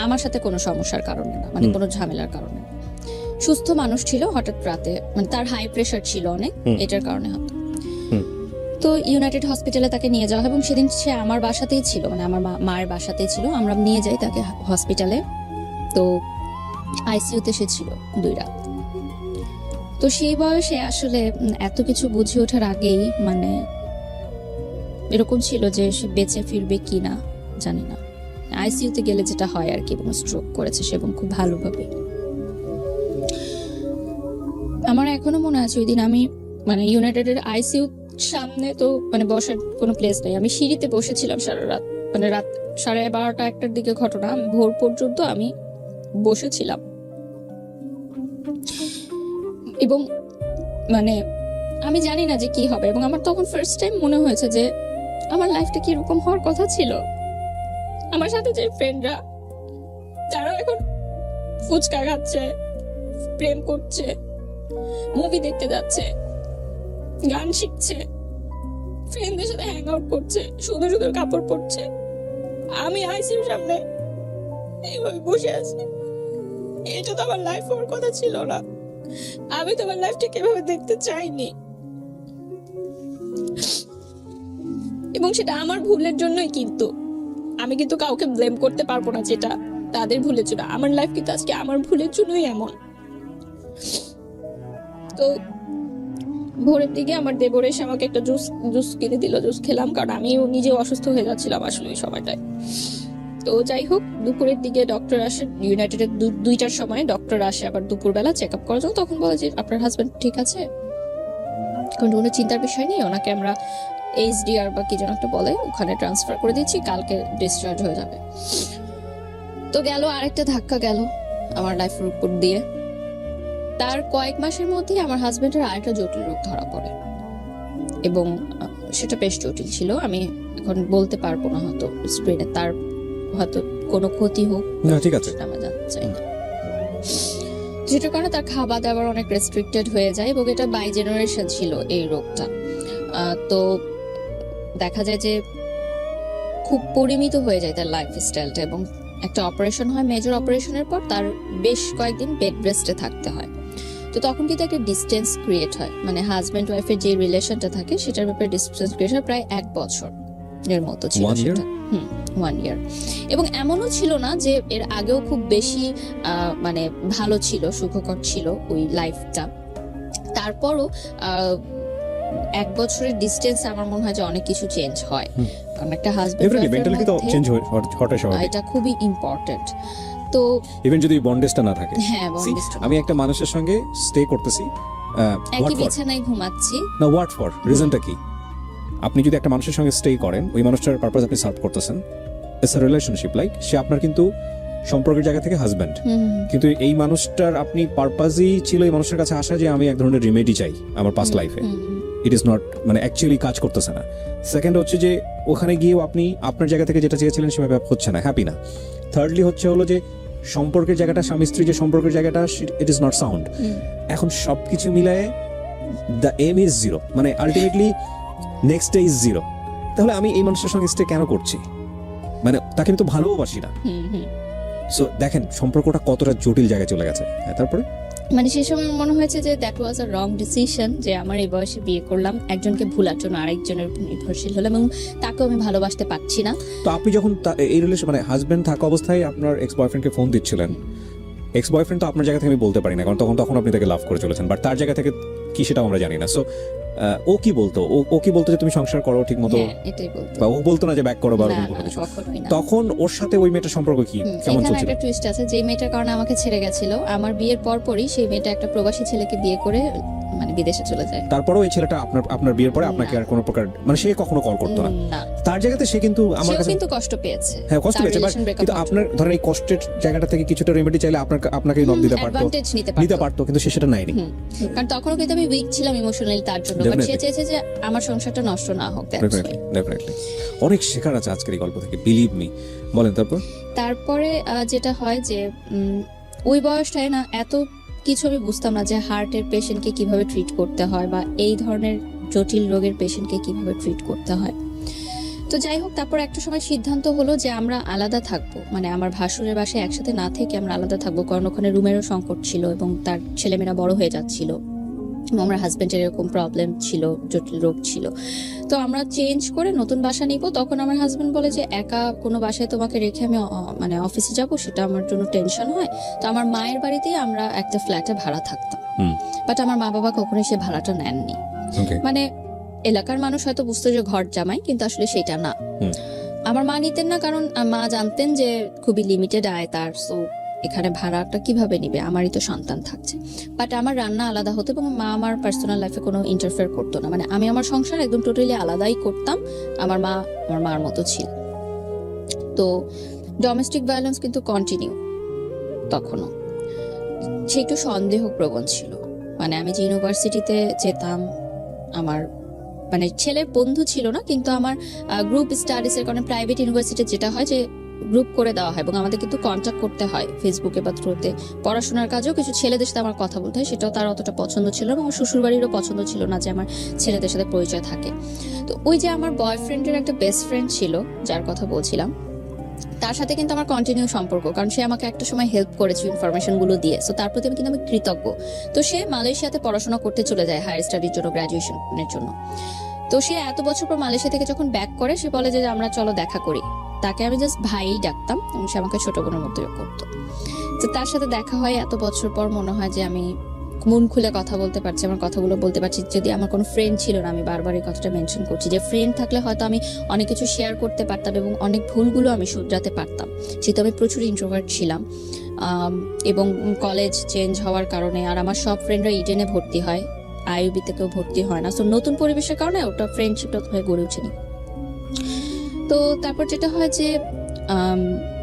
আমার সাথে কোনো সমস্যার কারণে না, মানে কোনো ঝামেলার কারণে। সুস্থ মানুষ ছিল, হঠাৎ রাতে মানে তার হাই প্রেশার ছিল অনেক, এটার কারণে হতো। তো ইউনাইটেড হসপিটালে তাকে নিয়ে যাওয়া হয় এবং সেদিন সে আমার বাসাতেই ছিল, মানে আমার মায়ের বাসাতেই ছিল। আমরা নিয়ে যাই তাকে হসপিটালে। তো আইসিইউতে সে ছিল 2 রাত। তো সেই বয়সে আসলে এত কিছু বুঝে ওঠার আগেই মানে এরকম ছিল যে সে বেঁচে ফিরবে কি না জানি না। আইসিইউতে গেলে যেটা হয় আর কি, এবং স্ট্রোক করেছে সে, এবং খুব ভালোভাবে। আমার এখনো মনে আছে ওই দিন আমি মানে ইউনাইটেডের আইসিইউ সামনে তো মানে বসার কোনো প্লেস নেই, আমি সিঁড়িতে বসেছিলাম সারা রাত, মানে রাত 12:30-1টার দিকে ঘটনা। ভোর পর্যন্ত আমি বসেছিলাম এবং মানে আমি জানি না যে কি হবে। এবং আমার তখন ফার্স্ট টাইম মনে হয়েছে যে আমার লাইফটা কি এরকম হওয়ার কথা ছিল। আমার সাথে যে ফ্রেন্ডরা যারা এখন ফুচকা খাচ্ছে, প্রেম করছে, মুভি দেখতে যাচ্ছে, গান শিখছে, ফ্রেন্ডদের সাথে হ্যাং আউট করছে, সুন্দর সুন্দর কাপড় পরছে, আমি আইসিইউর সামনে এইভাবে বসে আছি। এটা তো আমার লাইফ হওয়ার কথা ছিল না। আমি তো আমার লাইফটাকে এভাবে দেখতে চাইনি, এবং সেটা আমার ভুলের জন্যই। কিন্তু আমি কিন্তু কাউকে ব্লেম করতে পারবো না, যেটা তাদের ভুলের জন্য। আমার লাইফ কিন্তু আজকে আমার ভুলের জন্যই এমন। তো ভোরের দিকে আমার দেবর এসে আমাকে একটা জুস কিনে দিল, জুস খেলাম, কারণ আমিও নিজে অসুস্থ হয়ে যাচ্ছিলাম আসলে ওই সময়টায়। তো যাই হোক, দুপুরের দিকে ডক্টর আসে, ইউনাইটেডের 2টার সময় ডক্টর আসে আবার দুপুরবেলা চেক আপ করার জন্য। তখন বলে যে আপনার হাজবেন্ড ঠিক আছে, কারণ কোনো চিন্তার বিষয় নেই, ওনাকে আমরা HDR বা কি যেন একটা বলে ওখানে ট্রান্সফার করে দিচ্ছি, কালকে ডিসচার্জ হয়ে যাবে। তো গেল আরেকটা ধাক্কা গেল আমার লাইফের উপর দিয়ে। তার কয়েক মাসের মধ্যে আমার হাজবেন্ডের আরেকটা জটিল রোগ ধরা পড়ে, এবং সেটা বেশ জটিল ছিল। আমি এখন বলতে পারবো না, হয়তো স্ক্রিনে তার হয়তো কোনো ক্ষতি হোক, ঠিক আছে, আমরা জানতে চাই না। যেটার কারণে তার খাওয়া দাওয়ার অনেক রেস্ট্রিক্টেড হয়ে যায়, এবং এটা বাই জেনারেশন ছিল এই রোগটা। তো দেখা যায় যে খুব পরিমিত হয়ে যায় তার লাইফ স্টাইলটা, এবং একটা অপারেশন হয়, মেজর অপারেশনের পর তার বেশ কয়েকদিন বেড রেস্টে থাকতে হয়। তো তখন কিন্তু একটা ডিস্টেন্স ক্রিয়েট হয়, মানে হাজব্যান্ড ওয়াইফের যে রিলেশনটা থাকে সেটার ব্যাপারে ডিস্টেন্স ক্রিয়েট হয়। প্রায় 1 বছর এর মতো ছিল সেটা। 1 ইয়ার। এবং এমনও ছিল না যে এর আগেও খুব বেশি মানে ভালো ছিল, সুখকর ছিল ওই লাইফটা। তারপরও 1 বছরের ডিস্টেন্স আমার মনে হয় যে অনেক কিছু চেঞ্জ হয়, কারণ একটা হাজবেন্ড এটা খুবই ইম্পর্টেন্ট। তো ইভেন যদি বন্ডেজটা না থাকে, হ্যাঁ, আমি একটা মানুষের সঙ্গে স্টে করতেছি, একই বিছানায় ঘুমাচ্ছি না, হোয়াট ফর, রিজনটা কি? আপনি যদি একটা মানুষের সঙ্গে স্টে করেন, ওই মানুষটার পারপাস আপনি সার্ভ করতেছেন, ইটস আ রিলেশনশিপ, লাইক সে আপনার কিন্তু সম্পর্কের জায়গা থেকে হাজব্যান্ড, কিন্তু এই মানুষটার আপনি পারপাসই ছিল এই মানুষের কাছে আসা যে আমি এক ধরনের রিমেডি চাই আমার পাস্ট লাইফে। ইট ইজ নট, মানে অ্যাকচুয়ালি কাজ করতেছে না। সেকেন্ড হচ্ছে যে ওখানে গিয়েও আপনি আপনার জায়গা থেকে যেটা চেয়েছিলেন সেভাবে হচ্ছে না, হ্যাপি না। থার্ডলি হলো যে সম্পর্কের জায়গাটা, স্বামী স্ত্রী যে সম্পর্কের জায়গাটা, ইট ইজ নট সাউন্ড। এখন সবকিছু মিলায়ে দ্য এম ইজ 0, মানে আলটিমেটলি নেক্সট ডে ইজ 0। তাহলে আমি এই মানুষের সঙ্গে স্টে কেন করছি? মানে তাকে আমি তো ভালোবাসি না। সো দেখেন সম্পর্কটা কতটা জটিল জায়গায় চলে গেছে। তারপরে মানে সেই সময় মনে হয়েছে যে that was a wrong decision, যে আমার এই বয়সে বিয়ে করলাম, একজনকে ভুলার জন্য আরেকজনের উপর নির্ভরশীল হলাম, এবং তাকেও আমি ভালোবাসতে পারছি না। তো আপনি যখন এই রিলেশন, মানে হাজবেন্ড থাকা অবস্থায় আপনার এক্স বয়ফ্রেন্ডকে ফোন দিচ্ছিলেন, এক্স বয়ফ্রেন্ড তো আপনার জায়গা থেকে আমি বলতে পারি না, কারণ তখন আপনি তাকে লাভ করে চলেছেন, বাট তার জায়গা থেকে কি সেটাও আমরা জানি না। সো ও কি বলতো, ও কি বলতো যে তুমি সংসার করো ঠিক মতো, এটাই বলতো, বা ও বলতো না যে ব্যাক করো বা কোনো কিছু? তখন ওর সাথে ওই মেয়েটার সম্পর্ক কি, কেমন চলছিল? একটা টুইস্ট আছে, যে মেয়েটার কারণে আমাকে ছেড়ে গেছিল, আমার বিয়ের পরই সেই মেয়েটা একটা প্রবাসী ছেলেকে বিয়ে করে মানে বিদেশে চলে যায়। তারপরও এই ছেলেটা আপনার বিয়ের পরে আপনাকে আর কোনো প্রকার, মানে সে কখনো কল করতো না? তার জায়গাতে সে কিন্তু আমার কাছে কিন্তু কষ্ট পেয়েছে। হ্যাঁ, কষ্ট পেয়েছে, কিন্তু আপনার ধরেন এই কষ্টের জায়গাটা থেকে কিছুটা রেমেডি চাইলে আপনাকে নক দিতে পারতো, নিতে পারতো, কিন্তু সে সেটা নাইনি। কারণ তখনও কিন্তু আমি উইক ছিলাম ইমোশনালি তার জন্য, বাট সে চেয়েছে যে আমার সংসারটা নষ্ট না হোক। ডেফিনেটলি অনেক শেখার আছে আজকের এই গল্প থেকে, বিলিভ মি। বলেন তারপরে যেটা হয় যে ওই বয়সটায় না এত কিছু আমি বুঝতাম না যে হার্টের পেশেন্টকে কিভাবে ট্রিট করতে হয়, বা এই ধরনের জটিল রোগের পেশেন্টকে কিভাবে ট্রিট করতে হয়। তো যাই হোক, তারপর একটা সময় সিদ্ধান্ত হলো যে আমরা আলাদা থাকবো, মানে আমার ভাসুরের বাসায় একসাথে না থেকে আমরা আলাদা থাকবো, কারণ ওখানে রুমেরও সংকট ছিল এবং তার ছেলেমেয়েরা বড় হয়ে যাচ্ছিল। আমার হাজবেন্ডের এরকম প্রবলেম ছিল, জটিল রোগ ছিল। তো আমরা চেঞ্জ করে নতুন বাসা নিব। তখন আমার হাজবেন্ড বলে যে একা কোনো বাসায় তোমাকে রেখে আমি মানে অফিসে যাব, সেটা আমার জন্য টেনশন হয়। তো আমার মায়ের বাড়িতেই আমরা একটা ফ্ল্যাটে ভাড়া থাকতাম, বাট আমার মা বাবা কখনোই সে ভাড়াটা নেননি। মানে এলাকার মানুষ হয়তো বুঝতো যে ঘর জামাই, কিন্তু আসলে সেটা না। আমার মা নিতেন না, কারণ মা জানতেন যে খুবই লিমিটেড আয় তার, সো এখানে ভাড়াটা কিভাবে নিবে, আমারই তো সন্তান থাকছে। বাট আমার রান্না আলাদা হতো এবং মা আমার পার্সোনাল লাইফে কোনো ইন্টারফেয়ার করতো না। মানে আমি আমার সংসার একদম টোটালি আলাদাই করতাম, আমার মা আমার মার মতো ছিল। তো ডোমেস্টিক ভায়োলেন্স কিন্তু কন্টিনিউ তখনও। সে একটু সন্দেহ প্রবণ ছিল। মানে আমি যে ইউনিভার্সিটিতে যেতাম, আমার মানে ছেলের বন্ধু ছিল না, কিন্তু আমার গ্রুপ স্টাডিজের কারণে প্রাইভেট ইউনিভার্সিটি যেটা হয় যে গ্রুপ করে দেওয়া হয় এবং আমাদের কিন্তু কন্ট্যাক্ট করতে হয় ফেসবুকে বা থ্রুতে। পড়াশোনার কাজেও কিছু ছেলেদের সাথে আমার কথা বলতে হয়, সেটাও তার অতটা পছন্দ ছিল না। আমার শ্বশুরবাড়িরও পছন্দ ছিল না যে আমার ছেলেদের সাথে পরিচয় থাকে। তো ওই যে আমার বয়ফ্রেন্ডের একটা বেস্ট ফ্রেন্ড ছিল, যার কথা বলছিলাম, তার সাথে কিন্তু আমার কন্টিনিউ সম্পর্ক, কারণ সে আমাকে একটা সময় হেল্প করেছে ইনফরমেশনগুলো দিয়ে। সো তার প্রতি কিন্তু আমি কৃতজ্ঞ। তো সে মালয়েশিয়াতে পড়াশোনা করতে চলে যায় হায়ার স্টাডির জন্য, গ্রাজুয়েশনের জন্য। তো সে এত বছর পর মালয়েশিয়া থেকে যখন ব্যাক করে, সে বলে যে আমরা চলো দেখা করি। তাকে আমি জাস্ট ভাই ডাকতাম এবং সে আমাকে ছোট বোনের মতো করতো। তো তার সাথে দেখা হয় এত বছর পর, মনে হয় যে আমি মন খুলে কথা বলতে পারছি, আমার কথাগুলো বলতে পারছি। যদি আমার কোনো ফ্রেন্ড ছিল না, আমি বারবার এই কথাটা মেনশন করছি যে ফ্রেন্ড থাকলে হয়তো আমি অনেক কিছু শেয়ার করতে পারতাম এবং অনেক ভুলগুলো আমি শুধরাতে পারতাম, যেহেতু আমি প্রচুর ইন্ট্রোভার্ট ছিলাম। এবং কলেজ চেঞ্জ হওয়ার কারণে আর আমার সব ফ্রেন্ডরা ইডেনে ভর্তি হয়, আইইউবিতে কেউ ভর্তি হয় না। সো নতুন পরিবেশের কারণে ওটা ফ্রেন্ডশিপটা হয়ে গড়ে ওঠেনি। তো তারপর যেটা হয় যে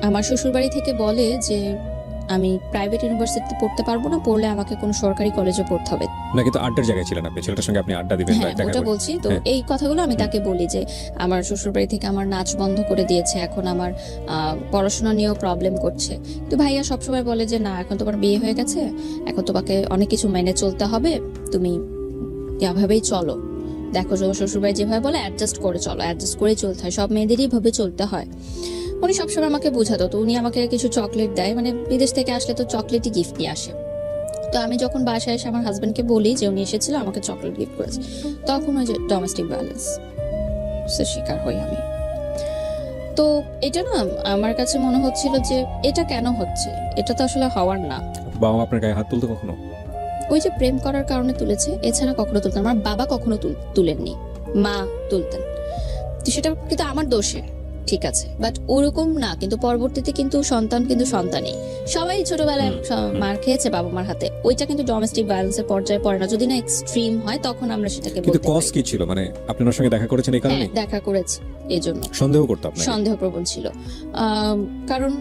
আমার শ্বশুরবাড়ি থেকে বলে যে আমি প্রাইভেট ইউনিভার্সিটিতে পড়তে পারবো না, পড়লে আমাকে কোনো সরকারি কলেজে পড়তে হবে। না, কিন্তু আড্ডার জায়গায় ছিলেন আপনি, ছেলেটার সঙ্গে আপনি আড্ডা দিবেন, হ্যাঁ, ওটা বলছি। তো এই কথাগুলো আমি তাকে বলি যে আমার শ্বশুরবাড়ি থেকে আমার নাচ বন্ধ করে দিয়েছে, এখন আমার পড়াশোনা নিয়েও প্রবলেম করছে। তো ভাইয়া সবসময় বলে যে না, এখন তোমার বিয়ে হয়ে গেছে, এখন তোমাকে অনেক কিছু মেনে চলতে হবে, তুমি এভাবেই চলো। দেখো শ্বশুরবাড়ি যেভাবে বলে অ্যাডজাস্ট করে চলো, অ্যাডজাস্ট করে চলতে হয়, সব মেয়েদেরই ভাবে চলতে হয়। উনি সবসময় আমাকে বোঝাতো। তো উনি আমাকে কিছু চকলেট দেয়, মানে বিদেশ থেকে আসলে তো চকলেটই গিফট নিয়ে আসে। তো আমি যখন বাসায় এসে আমার হাজবেন্ডকে বলি যে উনি এসেছিল, আমাকে চকলেট গিফট করেছে, তখন ওই যে ডোমেস্টিক ভায়োলেন্স শিকার হই আমি। তো এটা না আমার কাছে মনে হচ্ছিল যে এটা কেন হচ্ছে, এটা তো আসলে হওয়ার না। বাবা আপনার গায়ে হাত তুলতো কখনো? ওই যে প্রেম করার কারণে তুলেছে, এছাড়া কখনো তুলতেন। আমার বাবা কখনো তুলেননি, মা তুলতেন। তো সেটা কিন্তু আমার দোষে, ঠিক আছে, বাট ওরকম না। কিন্তু পরবর্তীতে কিন্তু সন্তান কিন্তু সন্তানই, সবাই ছোটবেলায় মার খেয়েছে বাবা মার হাতে, ওইটা কিন্তু ডোমেস্টিক ভায়োলেন্সের পর্যায়ে পড়ে না। যদি না এক্সট্রিম হয় তখন আমরা সেটাকে কিন্তু বলতে কজ পারি। কি ছিল? মানে আপনি ওর সঙ্গে দেখা করেছেন এই কারণে? হ্যাঁ, দেখা করেছি, এই জন্য সন্দেহ করতো আপনাকে? সন্দেহপ্রবণ ছিল, কারণ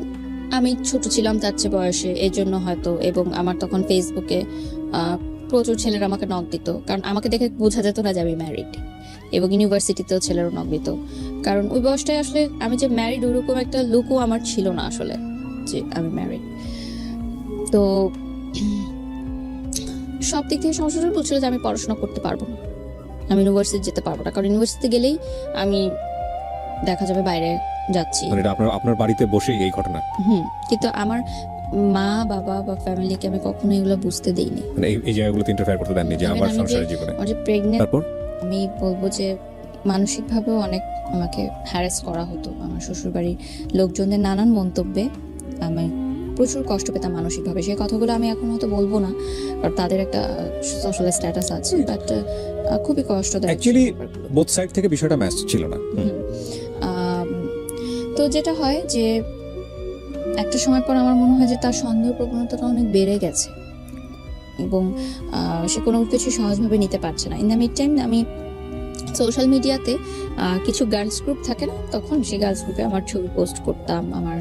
আমি ছোট ছিলাম তার চেয়ে বয়সে, এই জন্য হয়তো। এবং আমার তখন ফেসবুকে প্রচুর ছেলেরা আমাকে নক দিত, কারণ আমাকে দেখে বোঝা যেত না যে আমি ম্যারিড। এবং ইউনিভার্সিটিতেও ছেলেরা নক দিত, কারণ ওই বয়সটায় আসলে আমি যে ম্যারিড ওরকম একটা লুকও আমার ছিল না আসলে যে আমি ম্যারিড। তো সব দিক থেকে সমস্যা বলছিল যে আমি পড়াশোনা করতে পারবো না, আমি ইউনিভার্সিটি যেতে পারবো না, কারণ ইউনিভার্সিটি গেলেই আমি দেখা যাবে বাইরে যাচ্ছি। মানে এটা আপনার বাড়িতে বসেই এই ঘটনা? কিন্তু আমার মা বাবা বা ফ্যামিলিকে আমি কখনো এগুলো বুঝতে দেইনি, মানে এই জায়গাগুলোতে ইন্টারফেয়ার করতে দেননি যে আমার সংসারের জীবনে? আমার যে প্রেগনেন্ট, তারপর আমি বলবো যে মানসিকভাবেও অনেক আমাকে হ্যারাস করা হতো। আমার শ্বশুরবাড়ির লোকজনের নানান মন্তব্যে আমি প্রচুর কষ্ট পেতাম মানসিকভাবে। সেই কথাগুলো আমি এখন হয়তো বলবো না, কারণ তাদের একটা সোশ্যাল স্ট্যাটাস আছে, বাট খুবই কষ্টদায়ক। অ্যাকচুয়ালি বোথ সাইড থেকে বিষয়টা ম্যাচ ছিল না। তো যেটা হয় যে একটা সময় পর আমার মনে হয় যে তার সন্দেহ প্রবণতাটা অনেক বেড়ে গেছে এবং সে কোনো কিছু সহজভাবে নিতে পারছে না। ইন দ্য মিড টাইম আমি সোশ্যাল মিডিয়াতে কিছু গার্লস গ্রুপ থাকে না, তখন সেই গার্লস গ্রুপে আমার ছবি পোস্ট করতাম, আমার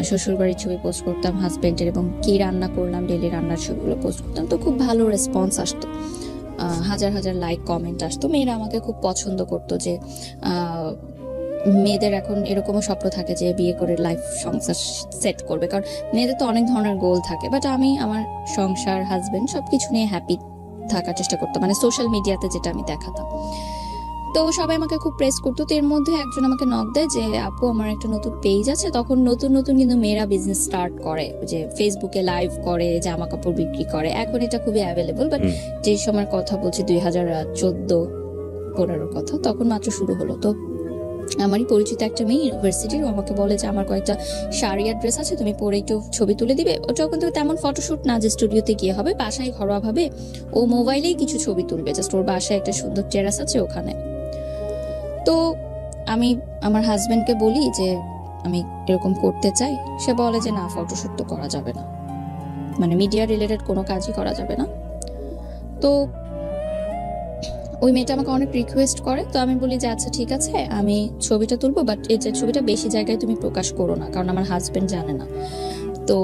শ্বশুরবাড়ির ছবি পোস্ট করতাম, হাজবেন্ডের, এবং কি রান্না করলাম ডেলি রান্নার ছবিগুলো পোস্ট করতাম। তো খুব ভালো রেসপন্স আসতো, হাজার হাজার লাইক কমেন্ট আসতো। মেয়েরা আমাকে খুব পছন্দ করতো যে মেয়েদের এখন এরকমও স্বপ্ন থাকে যে বিয়ে করে লাইফ সংসার সেট করবে, কারণ মেয়েদের তো অনেক ধরনের গোল থাকে। বাট আমি আমার সংসার, হাজবেন্ড সবকিছু নিয়ে হ্যাপি থাকার চেষ্টা করতাম, মানে সোশ্যাল মিডিয়াতে যেটা আমি দেখাতাম। তো সবাই আমাকে খুব প্রেস করতো। তো এর মধ্যে একজন আমাকে নক দেয় যে আপু আমার একটা নতুন পেজ আছে। তখন নতুন নতুন কিন্তু মেয়েরা বিজনেস স্টার্ট করে, যে ফেসবুকে লাইভ করে, জামা কাপড় বিক্রি করে। এখন এটা খুবই অ্যাভেলেবল, বাট যে সময়ের কথা বলছি 2014-15 কথা, তখন মাত্র শুরু হলো। তো আমারই পরিচিত একটা মেয়ে ইউনিভার্সিটির, ও আমাকে বলে যে আমার কয়েকটা শাড়ি আর ড্রেস আছে, তুমি পরে একটু ছবি তুলে দিবে। ওটাও কিন্তু তেমন ফটোশুট না যে স্টুডিওতে গিয়ে হবে, বাসায় ঘরোয়া ভাবে ও মোবাইলেই কিছু ছবি তুলবে, জাস্ট ওর বাসায় একটা সুন্দর টেরাস আছে ওখানে। তো আমি আমার হাজবেন্ডকে বলি যে আমি এরকম করতে চাই। সে বলে যে না, ফটোশুট তো করা যাবে না, মানে মিডিয়া রিলেটেড কোনো কাজই করা যাবে না। তো ওই মেয়েটা আমাকে অনেক রিকোয়েস্ট করে। তো আমি বলি যে আচ্ছা ঠিক আছে, আমি ছবিটা তুলবো, বাট এই যে ছবিটা বেশি জায়গায় তুমি প্রকাশ করো না, কারণ আমার হাজবেন্ড জানে না। তো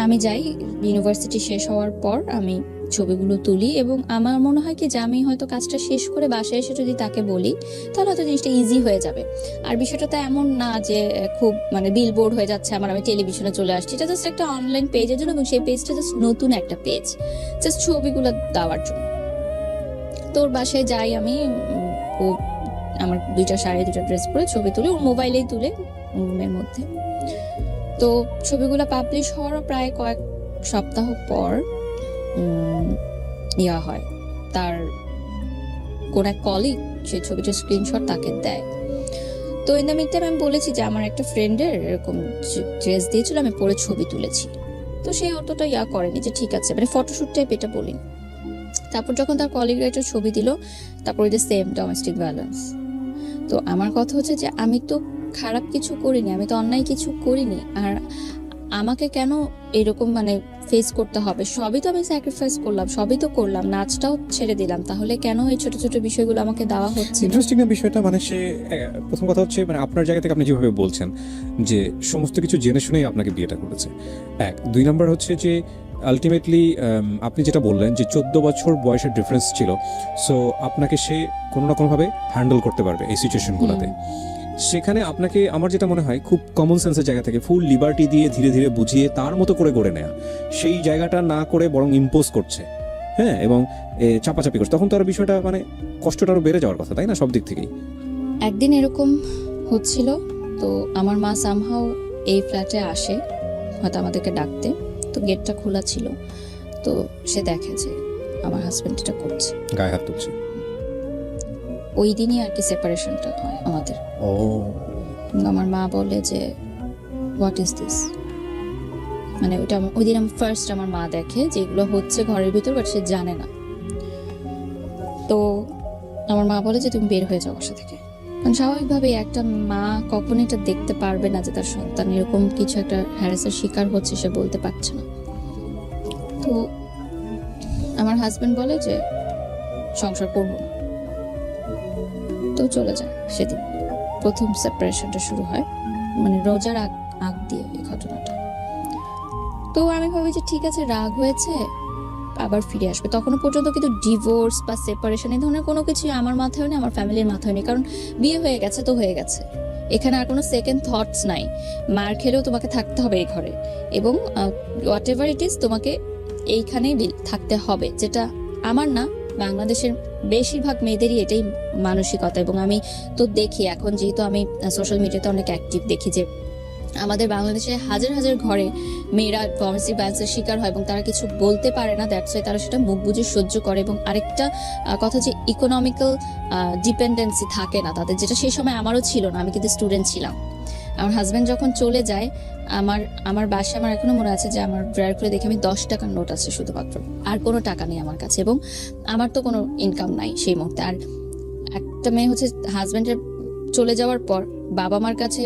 আমি যাই, ইউনিভার্সিটি শেষ হওয়ার পর আমি ছবিগুলো তুলি, এবং আমার মনে হয় কি যে আমি হয়তো কাজটা শেষ করে বাসায় এসে যদি তাকে বলি তাহলে হয়তো জিনিসটা ইজি হয়ে যাবে। আর বিষয়টা তো এমন না যে খুব মানে বিলবোর্ড হয়ে যাচ্ছে আমার, আমি টেলিভিশনে চলে আসছি। এটা জাস্ট একটা অনলাইন পেজের জন্য, এবং সেই পেজটা জাস্ট নতুন একটা পেজ, জাস্ট ছবিগুলো দেওয়ার জন্য। তোর বাসায় যাই আমি, ও আমার 2টা শাড়ি 2টা ড্রেস পরে ছবি তুলে, ওর মোবাইলেই তুলে রুমের মধ্যে। তো ছবিগুলো পাবলিশ হওয়ার প্রায় কয়েক সপ্তাহ পর ইয়া হয়, তার কোন এক কলিগ সেই ছবিটার স্ক্রিনশট তাকে দেয়। তো ইন দ্য মিড টাইম আমি বলেছি যে আমার একটা ফ্রেন্ডের এরকম ড্রেস দিয়েছিল, আমি পরে ছবি তুলেছি। তো সে অতটা ইয়া করেনি যে ঠিক আছে, মানে ফটোশুট টাইপ এটা বলিনি। তারপর যখন তার কলিগরা একটা ছবি দিল, তারপর ওই যে সেম ডোমেস্টিক ভায়োলেন্স। তো আমার কথা হচ্ছে যে আমি তো খারাপ কিছু করিনি, আমি তো অন্যায় কিছু করিনি, আর আমাকে কেন এরকম মানে ফেস করতে হবে? সবই তো আমি স্যাক্রিফাইস করলাম, সবই তো করলাম, নাচটাও ছেড়ে দিলাম, তাহলে কেন এই ছোট ছোট বিষয়গুলো আমাকে দেওয়া হচ্ছে? ইন্টারেস্টিং না বিষয়টা, মানে সে প্রথম কথা হচ্ছে মানে আপনার জায়গা থেকে আপনি যেভাবে বলছেন যে সমস্ত কিছু জেনে শুনেই আপনাকে বিয়েটা করেছে, 1 2 নাম্বার হচ্ছে যে আলটিমেটলি আপনি যেটা বললেন যে 14 বছর বয়সের ডিফারেন্স ছিল, সো আপনাকে সে কোনো না কোনোভাবে হ্যান্ডেল করতে পারবে এই সিচুয়েশনগুলোতে। সেখানে আপনাকে আমার যেটা মনে হয় খুব কমন সেন্সের জায়গা থেকে ফুল লিবার্টি দিয়ে ধীরে ধীরে বুঝিয়ে তার মতো করে গড়ে নেয়া, সেই জায়গাটা না করে বরং ইম্পোজ করছে, হ্যাঁ, এবং চাপাচাপি করছে, তখন তো আর বিষয়টা মানে কষ্টটা আরো বেড়ে যাওয়ার কথা, তাই না, সব দিক থেকেই। একদিন এরকম হচ্ছিল, তো আমার মা সামহাও এই ফ্ল্যাটে আসে হয়তো আমাদেরকে ডাকতে। তো গেটটা খোলা ছিল, তো সে দেখে যে আমার হাজবেন্ড এটা করছে, গায়ে হাত তুলছে। ওই দিনই আর কি সেপারেশনটা হয় আমাদের। ও, আমার মা বলে যে হোয়াট ইজ দিস, মানে ওইটা ওই দিন আমি ফার্স্ট আমার মা দেখে যে এগুলো হচ্ছে ঘরের ভিতর, বাট সে জানে না। তো আমার মা বলে যে তুমি বের হয়ে যাও বাসা থেকে। কারণ স্বাভাবিকভাবে একটা মা কখন এটা দেখতে পারবে না যে তার সন্তান এরকম কিছু একটা হ্যারাসের শিকার হচ্ছে, সে বলতে পারছে না। তো আমার হাজবেন্ড বলে যে সংসার করবো না, তো চলে যায়। সেদিন প্রথম সেপারেশনটা শুরু হয়, মানে রোজার আগ দিয়ে এই ঘটনাটা। তো আমি ভাবি যে ঠিক আছে, রাগ হয়েছে, আবার ফিরে আসবে। তখনো পর্যন্ত কিন্তু ডিভোর্স বা সেপারেশন এই ধরনের কোনো কিছু আমার মাথায় নেই, আমার ফ্যামিলির মাথায় নেই, কারণ বিয়ে হয়ে গেছে তো হয়ে গেছে, এখানে আর কোনো সেকেন্ড থটস নাই। মার খেলেও তোমাকে থাকতে হবে এই ঘরে, এবং হোয়াট এভার ইট ইজ তোমাকে এইখানেই থাকতে হবে, যেটা আমার না, বাংলাদেশের বেশিরভাগ মেয়েদেরই এটাই মানসিকতা। এবং আমি তো দেখি এখন, যেহেতু আমি সোশ্যাল মিডিয়াতে অনেক অ্যাক্টিভ, দেখি যে আমাদের বাংলাদেশে হাজার হাজার ঘরে মেয়েরা ডোমেস্টিক ভায়োলেন্সের শিকার হয় এবং তারা কিছু বলতে পারে না, দ্যাটস ওয়াই তারা সেটা মুখ বুজে সহ্য করে। এবং আরেকটা কথা যে ইকোনমিক্যাল ডিপেন্ডেন্সি থাকে না তাদের, যেটা সেই সময় আমারও ছিল না, আমি কিন্তু স্টুডেন্ট ছিলাম। আমার হাজব্যান্ড যখন চলে যায়, আমার বাসায় আমার এখনো মনে আছে যে আমার ড্রয়ার করে দেখে আমি 10 টাকার নোট আছে শুধুমাত্র, আর কোনো টাকা নেই আমার কাছে, এবং আমার তো কোনো ইনকাম নাই সেই মুহূর্তে। আর একটা মেয়ে হচ্ছে হাজব্যান্ডের চলে যাওয়ার পর বাবা মার কাছে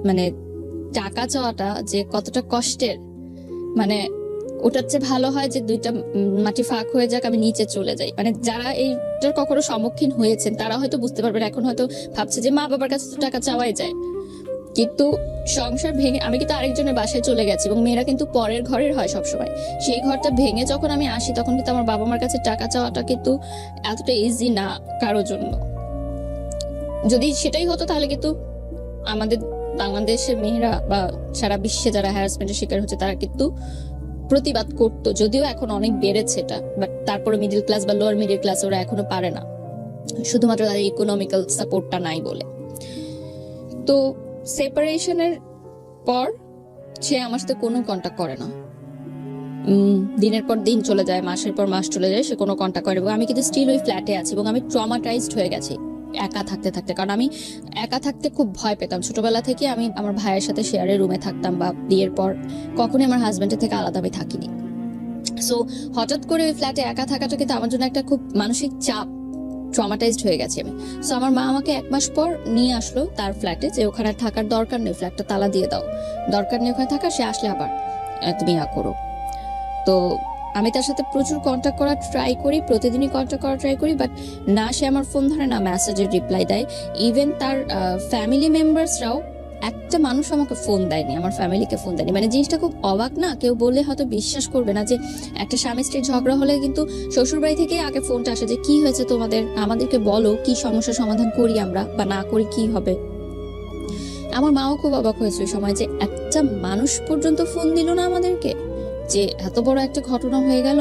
মানে টাকা চাওয়াটা যে কতটা কষ্টের, মানে ওটার চেয়ে ভালো হয় যে 2টা মাটি ফাঁক হয়ে যাক, আমি নিচে চলে যাই। মানে যারা এইটার কখনো সম্মুখীন হয়েছেন তারা হয়তো বুঝতে পারবেন, এখন হয়তো ভাবছে যে মা বাবার কাছে তো টাকা চাওয়াই যায়, কিন্তু সংসার ভেঙে আমি কিন্তু আরেকজনের বাসায় চলে গেছি, এবং মেয়েরা কিন্তু পরের ঘরের হয় সবসময়। সেই ঘরটা ভেঙে যখন আমি আসি, তখন কিন্তু আমার বাবা মার কাছে টাকা চাওয়াটা কিন্তু এতটা ইজি না কারোর জন্য। যদি সেটাই হতো তাহলে কিন্তু আমাদের বাংলাদেশের মেয়েরা বা সারা বিশ্বে যারা হ্যারাসমেন্টের শিকার হচ্ছে তারা কিন্তু প্রতিবাদ করতো, যদিও এখন অনেক বেড়েছে এটা, বাট তারপরে মিডল ক্লাস বা লোয়ার মিডল ক্লাস ওরা এখনো পারে না। শুধুমাত্র তাদের ইকোনমিক্যাল সাপোর্টটা নাই বলে। তো সেপারেশনের পর সে আমার সাথে কোনো কন্ট্যাক্ট করে না। দিনের পর দিন চলে যায়, মাসের পর মাস চলে যায়, সে কোনো কন্ট্যাক্ট করে। এবং আমি কিন্তু স্টিল ওই ফ্ল্যাটে আছি এবং আমি ট্রমাটাইজড হয়ে গেছি একা থাকতে থাকতে। কারণ আমি একা থাকতে খুব ভয় পেতাম ছোটবেলা থেকে। আমি আমার ভাইয়ের সাথে শেয়ারের রুমে থাকতাম, বা বিয়ের পর কখনোই আমার হাজব্যান্ডের থেকে আলাদা আমি থাকিনি। সো হঠাৎ করে ওই ফ্ল্যাটে একা থাকাটা কিন্তু আমার জন্য একটা খুব মানসিক চাপ, ট্রমাটাইজড হয়ে গেছি আমি। সো আমার মা আমাকে 1 মাস পর নিয়ে আসলো তার ফ্ল্যাটে, যে ওখানে থাকার দরকার নেই, ফ্ল্যাটটা তালা দিয়ে দাও, দরকার নেই ওখানে থাকা, সে আসলে আবার তুমি করো। তো আমি তার সাথে প্রচুর কন্ট্যাক্ট করার ট্রাই করি, প্রতিদিনই কন্ট্যাক্ট করার ট্রাই করি, বাট না সে আমার ফোন ধরে, না মেসেজের রিপ্লাই দেয়। ইভেন তার ফ্যামিলি মেম্বার্সরাও, একটা মানুষ আমাকে ফোন দেয়নি, আমার ফ্যামিলিকে ফোন দেয়নি। মানে জিনিসটা খুব অবাক না? কেউ বললে হয়তো বিশ্বাস করবে না যে একটা স্বামী স্ত্রীর ঝগড়া হলে কিন্তু শ্বশুরবাড়ি থেকে আগে ফোনটা আসে যে কি হয়েছে তোমাদের, আমাদেরকে বলো, কি সমস্যা সমাধান করি আমরা, বা না করি কি হবে। আমার মাও খুব অবাক হয়েছে ওই সময় যে একটা মানুষ পর্যন্ত ফোন দিল না আমাদেরকে, যে এত বড় একটা ঘটনা হয়ে গেল।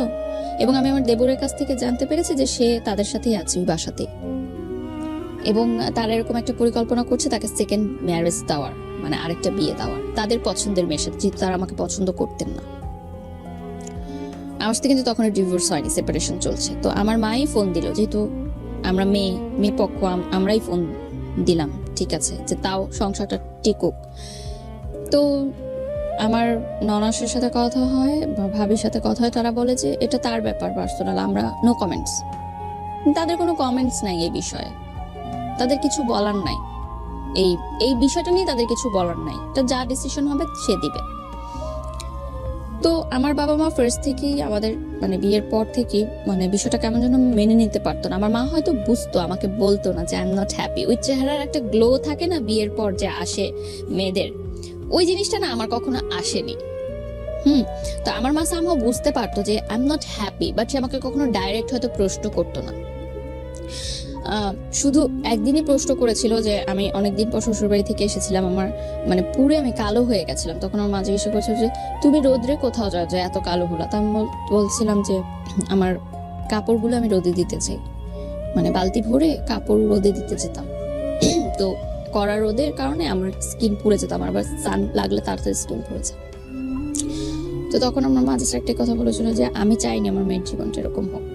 এবং আমি আমার দেবরের কাছ থেকে জানতে পেরেছি যে সে তাদের সাথেই আছে ওই বাসাতে, এবং তারা এরকম একটা পরিকল্পনা করছে তাকে সেকেন্ড ম্যারেজ দেওয়ার, মানে আরেকটা বিয়ে দেওয়ার তাদের পছন্দের মেয়ের সাথে, যেহেতু তারা আমাকে পছন্দ করতেন না। আমার সাথে কিন্তু তখন ডিভোর্স হয়নি, সেপারেশন চলছে। তো আমার মাই ফোন দিল, যেহেতু আমরা মেয়ে পক্ষ, আমরাই ফোন দিলাম, ঠিক আছে, যে তাও সংসারটা টিকুক। তো আমার ননাসের সাথে কথা হয় বা ভাবির সাথে কথা হয়, তারা বলে যে এটা তার ব্যাপার পার্সোনাল, আমরা নো কমেন্টস। তাদের কোনো কমেন্টস নাই এই বিষয়ে, তাদের কিছু বলার নাই, এই বিষয়টা নিয়ে তাদের কিছু বলার নাই। এটা যা ডিসিশন হবে সে দিবে। তো আমার বাবা মা ফার্স্ট থেকেই আমাদের, মানে বিয়ের পর থেকে, মানে বিষয়টা কেমন যেন মেনে নিতে পারতো না। আমার মা হয়তো বুঝতো, আমাকে বলতো না যে আই এম নট হ্যাপি। ওই চেহারার একটা গ্লো থাকে না বিয়ের পর যে আসে মেয়েদের, ওই জিনিসটা না আমার কখনো আসেনি। তো আমার মা সামহাও বুঝতে পারতো যে I am not happy, but সে আমাকে কখনো ডাইরেক্ট হয়তো প্রশ্ন করতো না। শুধু একদিনই প্রশ্ন করেছিল যে আমি অনেকদিন পর শ্বশুরবাড়ি থেকে এসেছিলাম, আমার মানে পুরো আমি কালো হয়ে গেছিলাম। তখন আমার মা জিজ্ঞাসা করছে যে তুমি রোদ্রে কোথাও যাও যে এত কালো হলো? তা আমি বলছিলাম যে আমার কাপড়গুলো আমি রোদে দিতে চাই, মানে বালতি ভরে কাপড় রোদে দিতে যেতাম। তো কড়া রোদের কারণে আমার স্কিন পুড়ে যেত, আমার আবার সান লাগলে তাড়াতাড়ি স্কিন পুড়ে যায়। তো তখন আমার মা জাস্ট একটা কথা বলেছিল যে আমি চাইনি আমার মেয়ের জীবনটা এরকম হোক।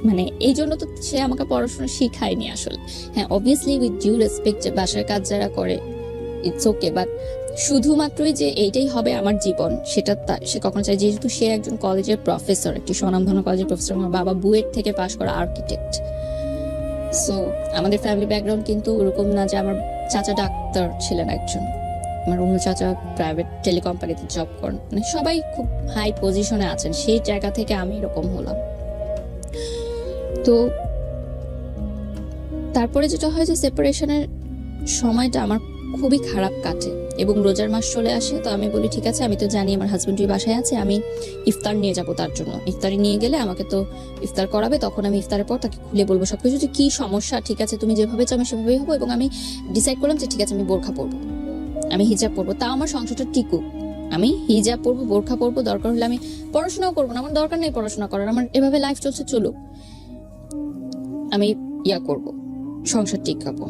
মানে এই জন্য তো সে আমাকে পড়াশোনা শিখায়নি আসলে। হ্যাঁ, অবভিয়াসলি উইথ ডিউ রেসপেক্ট, যে বাসার কাজ যারা করে ইটস ওকে, বাট শুধুমাত্রই যে এইটাই হবে আমার জীবন সেটা সে কখনো চায়। যেহেতু সে একজন কলেজের প্রফেসর, একটি স্বনামধন্য কলেজের প্রফেসর, আমার বাবা বুয়েট থেকে পাশ করা আর্কিটেক্ট। সো আমাদের ফ্যামিলি ব্যাকগ্রাউন্ড কিন্তু ওরকম না যে আমার চাচা ডাক্তার ছিলেন একজন, আমার অন্য চাচা প্রাইভেট টেলিকোম্পানিতে জব করেন, মানে সবাই খুব হাই পজিশনে আছেন। সেই জায়গা থেকে আমি এরকম হলাম। তো তারপরে যেটা হয় যে সেপারেশনের সময়টা আমার খুবই খারাপ কাটে এবং রোজার মাস চলে আসে। তো আমি বলি ঠিক আছে, আমি তো জানি আমার হাজবেন্ড ওই বাসায় আছে, আমি ইফতার নিয়ে যাব তার জন্য। ইফতারি নিয়ে গেলে আমাকে তো ইফতার করাবে, তখন আমি ইফতারের পর তাকে খুলে বলবো সবকিছু, যে কি সমস্যা, ঠিক আছে তুমি যেভাবে চাও আমি সেভাবেই হবো। এবং আমি ডিসাইড করলাম যে ঠিক আছে আমি বোরখা পরবো, আমি হিজাব পরবো, তাও আমার সংসারটা টিকুক। আমি হিজাব পরবো, বোরখা পরবো, দরকার হলে আমি পড়াশোনাও করবো না, আমার দরকার নেই পড়াশোনা করার, আমার এভাবে লাইফ চলছে চলুক, আমি করব, সংসার টিকাবো।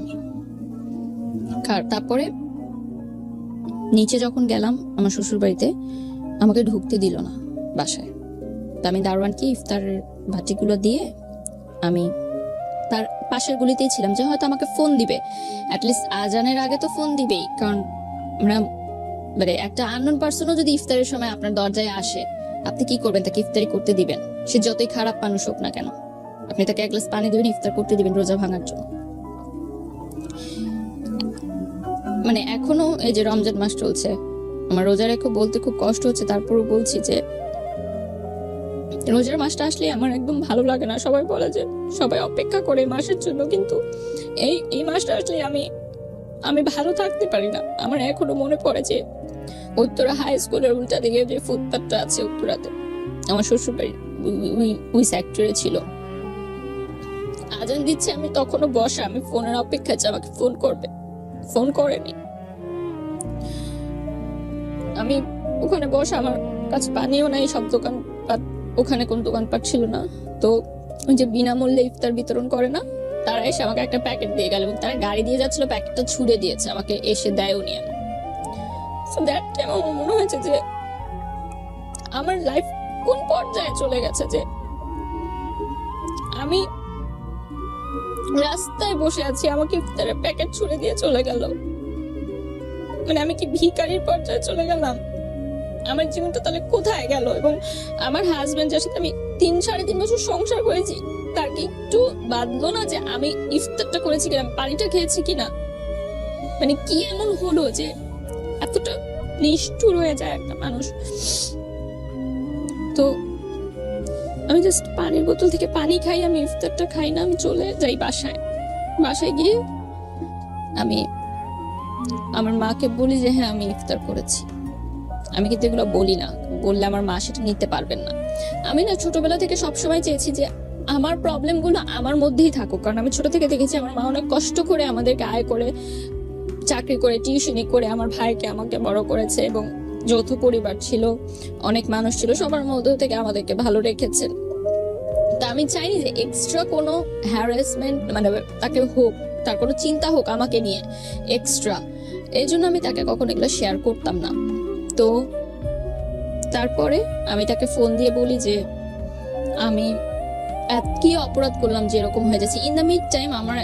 তারপরে নিচে যখন গেলাম আমার শ্বশুর বাড়িতে, আমাকে ঢুকতে দিল না বাসায়। তা আমি দারোয়ানকে ইফতারের ভাটিগুলো দিয়ে আমি তার পাশের গুলিতেই ছিলাম, যে হয়তো আমাকে ফোন দিবে, অ্যাটলিস্ট আজানের আগে তো ফোন দিবেই। কারণ আমরা মানে একটা আননোন পার্সনও যদি ইফতারের সময় আপনার দরজায় আসে, আপনি কি করবেন? তাকে ইফতারি করতে দিবেন, সে যতই খারাপ মানুষ হোক না কেন। আপনি তাকে 1 গ্লাস পানি দিবেন, ইফতার করতে দিবেন রোজা ভাঙার জন্য। মানে এখনো এই যে রমজান মাস চলছে, আমার রোজা রেখে বলতে খুব কষ্ট হচ্ছে, তারপরও বলছি যে রোজার মাসটা আসলে আমার একদম ভালো লাগে না। সবাই বলে যে সবাই অপেক্ষা করে মাসের জন্য, কিন্তু এই মাসটা আসলে আমি ভালো থাকতে পারি না। আমার এখনো মনে পড়ে যে উত্তরা হাই স্কুলের উল্টা দিকে যে ফুটপাতটা আছে উত্তরাতে, আমার শ্বশুর বাড়ি ওই সেক্টরে ছিল। আজান দিচ্ছে, আমি তখনও বসা, আমি ফোনের অপেক্ষা যে আমাকে ফোন করবে, ফোন করেনি। আমি ওখানে বসা, আমার কাছে পানিও নাই, সব দোকানপাট, ওখানে কোন দোকানপাট ছিল না। তো ওই যে বিনামূল্যে ইফতার বিতরণ করে না, তারা এসে আমাকে একটা প্যাকেট দিয়ে গেল এবং তারা গাড়ি দিয়ে যাচ্ছিল, প্যাকেটটা ছুড়ে দিয়েছে আমাকে, এসে দেয়ও নিয়ে। সো দ্যাট টাইম আমার মনে হয়েছে যে আমার লাইফ কোন পর্যায়ে চলে গেছে, যে আমি রাস্তায় বসে আছি, আমাকে ইফতারের প্যাকেট ছুড়ে দিয়ে চলে গেল। মানে আমি কি ভিখারির পর্যায়ে চলে গেলাম? আমার জীবনটা তাহলে কোথায় গেল? এবং আমার হাজবেন্ড, যার সাথে আমি 3-3.5 বছর সংসার করেছি, তার কি একটু বাদলো না যে আমি ইফতারটা করেছি কিনা, পানিটা খেয়েছি কিনা? মানে কি এমন হলো যে এতটা নিষ্ঠুর হয়ে যায় একটা মানুষ? তো আমি জাস্ট পানির বোতল থেকে পানি খাই, আমি ইফতারটা খাই না, আমি চলে যাই বাসায় গিয়ে আমি আমার মাকে বলি যে হ্যাঁ আমি ইফতার করেছি। আমি কিন্তু এগুলো বলি না, বললে আমার মা সেটা নিতে পারবেন না। আমি না ছোটবেলা থেকে সবসময় চেয়েছি যে আমার প্রবলেমগুলো আমার মধ্যেই থাকুক, কারণ আমি ছোট থেকে দেখেছি আমার মা অনেক কষ্ট করে আমাদেরকে আয় করে, চাকরি করে, টিউশনি করে আমার ভাইকে আমাকে বড় করেছে, এবং যৌথ পরিবার ছিল, অনেক মানুষ ছিল, সবার মধ্যে থেকে আমাদেরকে ভালো রেখেছেন। তা আমি চাইনি যে এক্সট্রা কোনো হ্যারাসমেন্ট, মানে তাকে হোক, তার কোনো চিন্তা হোক আমাকে নিয়ে এক্সট্রা। এই জন্য আমি তাকে কখনো এগুলো শেয়ার করতাম না। তো তারপরে আমি তাকে ফোন দিয়ে বলি যে আমি কি অপরাধ করলাম যে এরকম হয়ে যাচ্ছে। ইন দ্য মিড টাইম আমার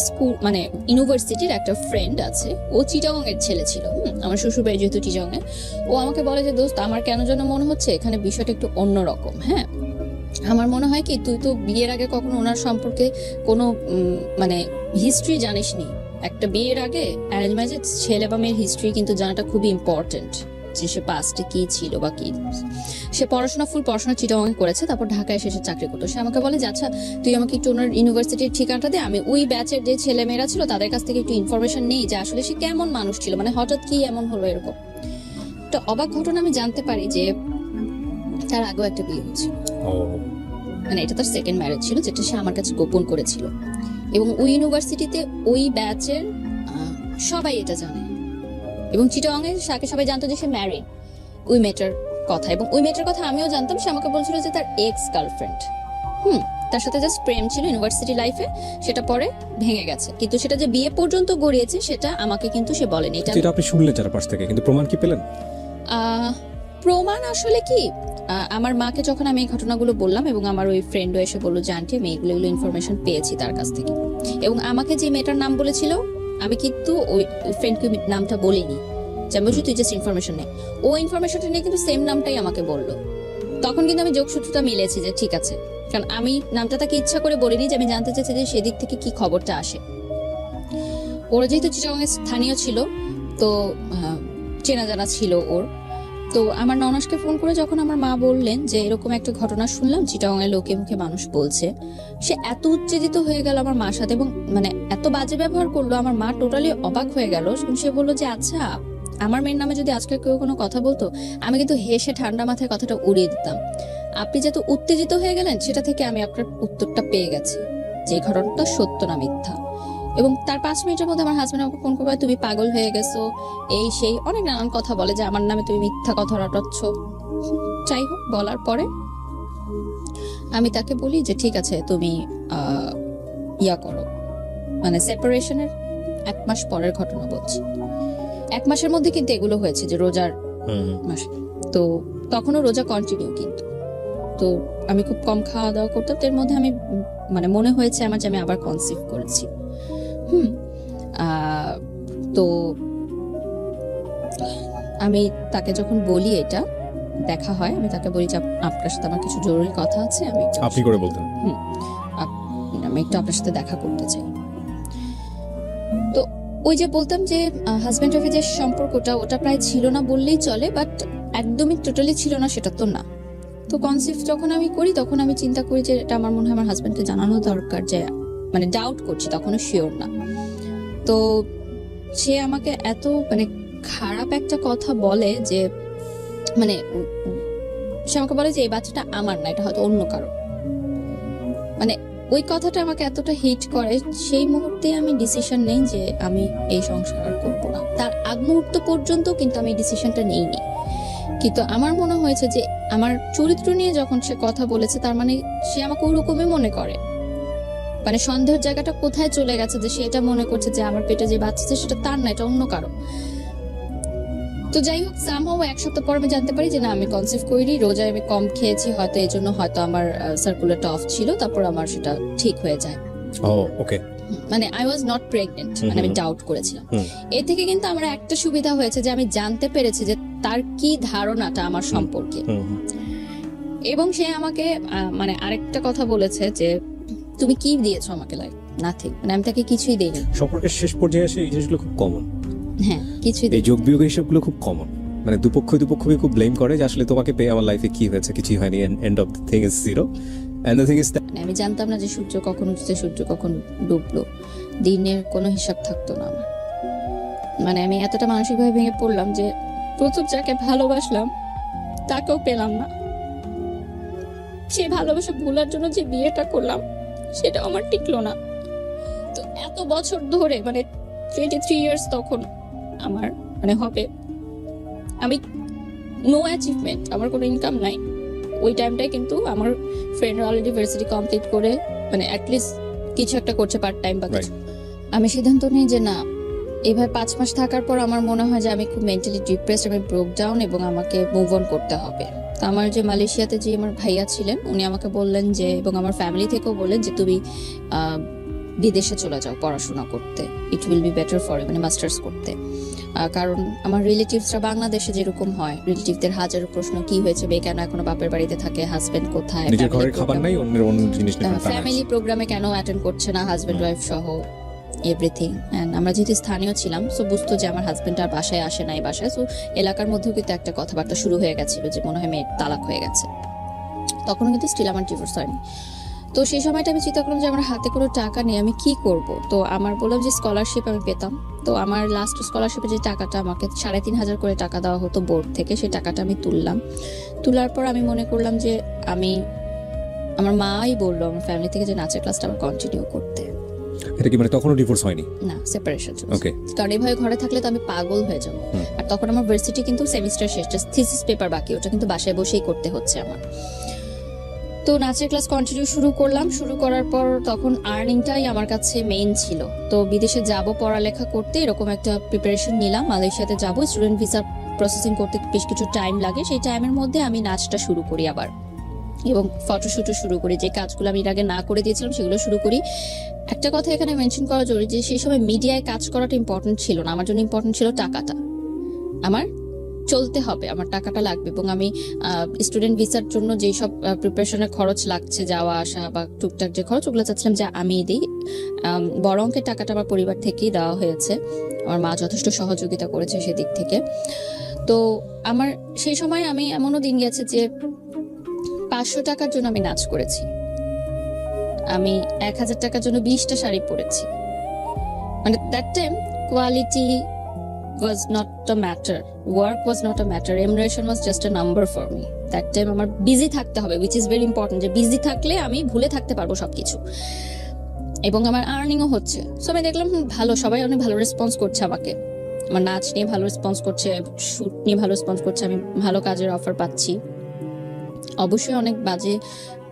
স্কুল, মানে ইউনিভার্সিটির একটা ফ্রেন্ড আছে, ও চিটাগং এর ছেলে ছিল। আমার শ্বশুরবাড়ি যেহেতু চিটাগং এ, ও আমাকে বলে যে দোস্ত, আমার কেন যেন মনে হচ্ছে এখানে বিষয়টা একটু অন্যরকম। হ্যাঁ, আমার মনে হয় কি, তুই তো বিয়ের আগে কখনো ওনার সম্পর্কে কোনো মানে হিস্ট্রি জানিসনি। একটা বিয়ের আগে অ্যারেঞ্জ ম্যারেজে ছেলে বা মেয়ের হিস্ট্রি কিন্তু জানাটা খুবই ইম্পর্টেন্ট, যে সে পাস্টে কি ছিল বা কি। সে ফুল পড়াশোনা চিটাগং করেছে, তারপর ঢাকায় এসে চাকরি করতো। সে আমাকে বলে যে আচ্ছা তুই আমাকে একটু ওনার ইউনিভার্সিটির ঠিকানাটা দে, আমি ওই ব্যাচের যে ছেলে মেয়েরা ছিল তাদের কাছ থেকে একটু ইনফরমেশন নেই যে আসলে সে কেমন মানুষ ছিল, মানে হঠাৎ কি এমন হলো এরকম। তো অবাক ঘটনা আমি জানতে পারি যে তার আগেও একটা বিয়ে হয়েছিল। মানে এটা তার সেকেন্ড ম্যারেজ ছিল, যেটা সে আমার কাছে গোপন করেছিল। এবং ওই ইউনিভার্সিটিতে ওই ব্যাচের সবাই এটা জানে, এবং চিটাগং এ তাকে সবাই জানতো যে সে ম্যারিড, ওই মেয়েটার কথা। এবং ওই মেয়েটার কথা আমিও জানতাম। সে আমাকে বলছিল যে তার এক্স গার্লফ্রেন্ড, তার সাথে জাস্ট প্রেম ছিল ইউনিভার্সিটি লাইফে, সেটা পরে ভেঙে গেছে, কিন্তু সেটা যে বিয়ে পর্যন্ত গড়িয়েছে সেটা আমাকে কিন্তু সে বলেনি। এটা আপনি শুনলেন যারা পাশ থেকে, কিন্তু প্রমাণ কি পেলেন? প্রমাণ আসলে কি, আমার মাকে যখন আমি এই ঘটনাগুলো বললাম, এবং আমার ওই ফ্রেন্ডও এসে বললো যে আন্টি আমি এগুলো ইনফরমেশন পেয়েছি তার কাছ থেকে। এবং আমাকে যে মেয়েটার নাম বলেছিল, আমি কিন্তু ওই ফ্রেন্ডকে নামটা বলিনি, যে আমি বলছি তুই জাস্ট ইনফরমেশন নে। ও ইনফরমেশনটা নিয়ে কিন্তু সেম নামটাই আমাকে বললো। তখন কিন্তু আমি যোগসূত্রটা মিলেছি যে ঠিক আছে, কারণ আমি নামটা তাকে ইচ্ছা করে বলিনি, যে আমি জানতে চাইছি যে সেদিক থেকে কি খবরটা আসে। ওরা যেহেতু চিটাগংয়ের স্থানীয় ছিল, তো চেনা জানা ছিল ওর। তো আমার ননাসকে ফোন করে যখন আমার মা বললেন যে এরকম একটা ঘটনা শুনলাম, চিটাগংয়ের লোকে মুখে মানুষ বলছে, সে এত উত্তেজিত হয়ে গেল আমার মার সাথে, এবং মানে এত বাজে ব্যবহার করলো। আমার মা টোটালি অবাক হয়ে গেল, এবং সে বললো যে আচ্ছা আমার মেয়ের নামে যদি আজকে কেউ কোনো কথা বলতো, আমি কিন্তু হেসে ঠান্ডা মাথায় কথাটা উড়িয়ে দিতাম। আপনি যেহেতু উত্তেজিত হয়ে গেলেন, সেটা থেকে আমি আপনার উত্তরটা পেয়ে গেছি যে ঘটনাটা সত্য না মিথ্যা। এবং তার 5 মিনিটের মধ্যে আমার হাজবেন্ড আমাকে ফোন করবে, তুমি পাগল হয়ে গেছো, এই সেই অনেক নানান কথা বলে, যে আমার নামে তুমি মিথ্যা কথা রটাচ্ছ। যাই হোক, বলার পরে আমি তাকে বলি যে ঠিক আছে তুমি ইয়া করো, মানে সেপারেশনের 1 মাস পরের ঘটনা বলছি। 1 মাসের মধ্যে কিন্তু এগুলো হয়েছে, যে রোজার মাসে। তো তখনও রোজা কন্টিনিউ, কিন্তু তো আমি খুব কম খাওয়া দাওয়া করতাম। এর মধ্যে আমি মানে মনে হয়েছে আমার যে আমি আবার কনসিভ করেছি। তো আমি তাকে যখন বলি, এটা দেখা হয়, আমি তাকে বলি যে আপনার সাথে আমার কিছু জরুরি কথা আছে, আপনি করে বলতেন, আমি একটু আপনার সাথে দেখা করতে চাই। তো ওই যে বলতাম যে হাজব্যান্ড ওয়াইফের যে সম্পর্কটা, ওটা প্রায় ছিল না বললেই চলে, বাট একদমই টোটালি ছিল না সেটা তো না। তো কনসিভ যখন আমি করি, তখন আমি চিন্তা করি যে এটা আমার মনে হয় আমার হাজব্যান্ডকে জানানো দরকার, যে মানে ডাউট করছি, তখনও শিওর না। তো সে আমাকে এত মানে খারাপ একটা কথা বলে, যে মানে সে আমাকে বলে যে এই বাচ্চাটা আমার না, এটা হয়তো অন্য কারো। মানে ওই কথাটা আমাকে এতটা হিট করে, সেই মুহূর্তে আমি ডিসিশন নেই যে আমি এই সংসার আর করবো না। তার আগ মুহূর্ত পর্যন্ত কিন্তু আমি এই ডিসিশনটা নেইনি, কিন্তু আমার মনে হয়েছে যে আমার চরিত্র নিয়ে যখন সে কথা বলেছে, তার মানে সে আমাকে ওরকমই মনে করে। মানে সন্দেহের জায়গাটা কোথায় চলে গেছে, যে সে এটা মনে করছে যে আমার পেটে যে বাচ্চা আছে সেটা তার না, এটা অন্য কারো। তো যাই হোক, সামহাও 1 সপ্তাহ পর আমি জানতে পারি যে না, আমি কনসিভ করি, রোজায় আমি কম খেয়েছি, হয়তো এই জন্য হয়তো আমার সার্কুলেটর অফ ছিল, তারপর আমার সেটা ঠিক হয়ে যায়। ও ওকে। মানে আই ওয়াজ নট প্রেগনেন্ট, মানে আমি ডাউট করেছিলাম। এ থেকে কিন্তু আমার একটা সুবিধা হয়েছে যে আমি জানতে পেরেছি যে তার কি ধারণাটা আমার সম্পর্কে। এবং সে আমাকে মানে আরেকটা কথা বলেছে যে তুমি কি দিয়েছো আমাকে, লাইক নাথিং, মানে আমি তাকে কিছুই দেইনি। সম্পর্কের শেষ পর্যায়ে এসে এই জিনিসগুলো খুব কমন। হ্যাঁ, কিছুই এই দেইনি। যোগ বিয়োগ হিসাবগুলো খুব কমন, মানে দুপক্ষই খুব ব্লেম করে যে আসলে তোমাকে পেয়ে আমার লাইফে কি হয়েছে, কিছুই হয়নি, end of the thing is zero, end the thing is মানে আমি জানতাম না যে সূর্য কখন উঠছে, সূর্য কখন ডুবলো, দিনের কোনো হিসাব থাকতো না আমার। মানে আমি এতটা মানসিকভাবে ভেঙে পড়লাম যে প্রথম যাকে ভালোবাসলাম তাকেও পেলাম না। সেই ভালোবাসা ভোলার জন্য যে বিয়েটা করলাম সেটা আমার টিকলো না। তো এত বছর ধরে, মানে 23 ইয়ার্স তখন আমার মানে হবে, আমি নো অ্যাচিভমেন্ট, আমার কোনো ইনকাম নাই। ওই টাইমটাই কিন্তু আমার ফ্রেন্ড অলরেডি ভার্সিটি কমপ্লিট করে মানে অ্যাটলিস্ট কিছু একটা করছে, পার্ট টাইম বা কিছু। আমি সিদ্ধান্ত নিই যে না, এভাবে 5 মাস থাকার পর আমার মনে হয় যে আমি খুব মেন্টালি ডিপ্রেসড, আমি ব্রোক ডাউন এবং আমাকে মুভ অন করতে হবে। তো আমার যে মালয়েশিয়াতে যে আমার ভাইয়া ছিলেন, উনি আমাকে বললেন যে, এবং আমার ফ্যামিলি থেকেও বললেন যে তুমি বিদেশে চলে যাও পড়াশোনা করতে, it will be better for you, মানে মাস্টার্স করতে। কারণ আমার রিলেটিভসরা বাংলাদেশে যেরকম হয়, রিলেটিভদের হাজারো প্রশ্ন, কি হয়েছে, বে কেন এখনো বাপের বাড়িতে থাকে, হাজবেন্ড কোথায়, নিজের ঘরের খাবার নাই, অন্যের অন্য জিনিস নিয়ে ফ্যামিলি প্রোগ্রামে কেন অ্যাটেন্ড করছে না, হাজবেন্ড ওয়াইফ সহ এভরিথিং। অ্যান্ড আমরা যেহেতু স্থানীয় ছিলাম, সো বুঝতো যে আমার হাজবেন্ড আর বাসায় আসে না এই বাসায়। সো এলাকার মধ্যেও কিন্তু একটা কথাবার্তা শুরু হয়ে গেছিল যে মনে হয় মেয়ের তালাক হয়ে গেছে। তখনও কিন্তু স্টিল আমার ডিভোর্স হয়নি। তো সেই সময়টা আমি চিন্তা করলাম যে আমার হাতে কোনো টাকা নেই, আমি কি করব। তো আমার বললাম যে স্কলারশিপ আমি পেতাম। তো আমার লাস্ট স্কলারশিপে যে টাকাটা, আমাকে 3,500 করে টাকা দেওয়া হতো বোর্ড থেকে, সেই টাকাটা আমি তুললাম। তোলার পর আমি মনে করলাম যে আমার মাই বললো আমার ফ্যামিলি থেকে যে নাচের ক্লাসটা আবার কন্টিনিউ করতে। এটা কি মানে তখনও ডিভোর্স হয়নি? না, সেপারেশন। ওকে। কারণ এইভাবে ঘরে থাকলে তো আমি পাগল হয়ে যাবো। আর তখন আমার ভার্সিটি কিন্তু সেমিস্টার শেষ, জাস্ট থিসিস পেপার বাকি, ওটা কিন্তু বাসায় বসেই করতে হচ্ছে আমার। তো নাচের ক্লাস কন্টিনিউ শুরু করলাম। শুরু করার পর তখন আর্নিংটাই আমার কাছে মেইন ছিল। তো বিদেশে যাব পড়ালেখা করতে, এরকম একটা প্রিপারেশন নিলাম। মালয়েশিয়াতে যাব, স্টুডেন্ট ভিসা প্রসেসিং করতে বেশ কিছু টাইম লাগে। সেই টাইমের মধ্যে আমি নাচটা শুরু করি আবার, এবং ফটোশুটও শুরু করি। যে কাজগুলো আমি এর আগে না করে দিয়েছিলাম সেগুলো শুরু করি। একটা কথা এখানে মেনশন করা জরুরি যে সেই সময় মিডিয়ায় কাজ করাটা ইম্পর্টেন্ট ছিল না, আমার জন্য ইম্পর্টেন্ট ছিল টাকাটা। আমার চলতে হবে, আমার টাকাটা লাগবে। এবং আমি স্টুডেন্ট ভিসার জন্য যেই সব প্রিপারেশনের খরচ লাগছে, যাওয়া আসা বা টুকটাক যে খরচ, ওগুলো চাচ্ছিলাম যে আমি দিই। বড় অঙ্কের টাকাটা আমার পরিবার থেকেই দেওয়া হয়েছে, আমার মা যথেষ্ট সহযোগিতা করেছে সেদিক থেকে। তো আমার সেই সময় আমি এমনও দিন গেছে যে 500 টাকার জন্য আমি নাচ করেছি, আমি 1000 টাকার জন্য 20টা শাড়ি পরেছি। মানে that time quality was not a matter, work was not a matter, remuneration was just a number for me. That time আমার বিজি থাকতে হবে, which is very important, যে বিজি থাকলে আমি ভুলে থাকতে পারবো সবকিছু, এবং আমার আর্নিংও হচ্ছে। সো আমি দেখলাম ভালো, সবাই অনেক ভালো রেসপন্স করছে আমাকে, আমার নাচ নিয়ে ভালো রেসপন্স করছে, শুট নিয়ে ভালো রেসপন্স করছে, আমি ভালো কাজের অফার পাচ্ছি। অবশ্যই অনেক বাজে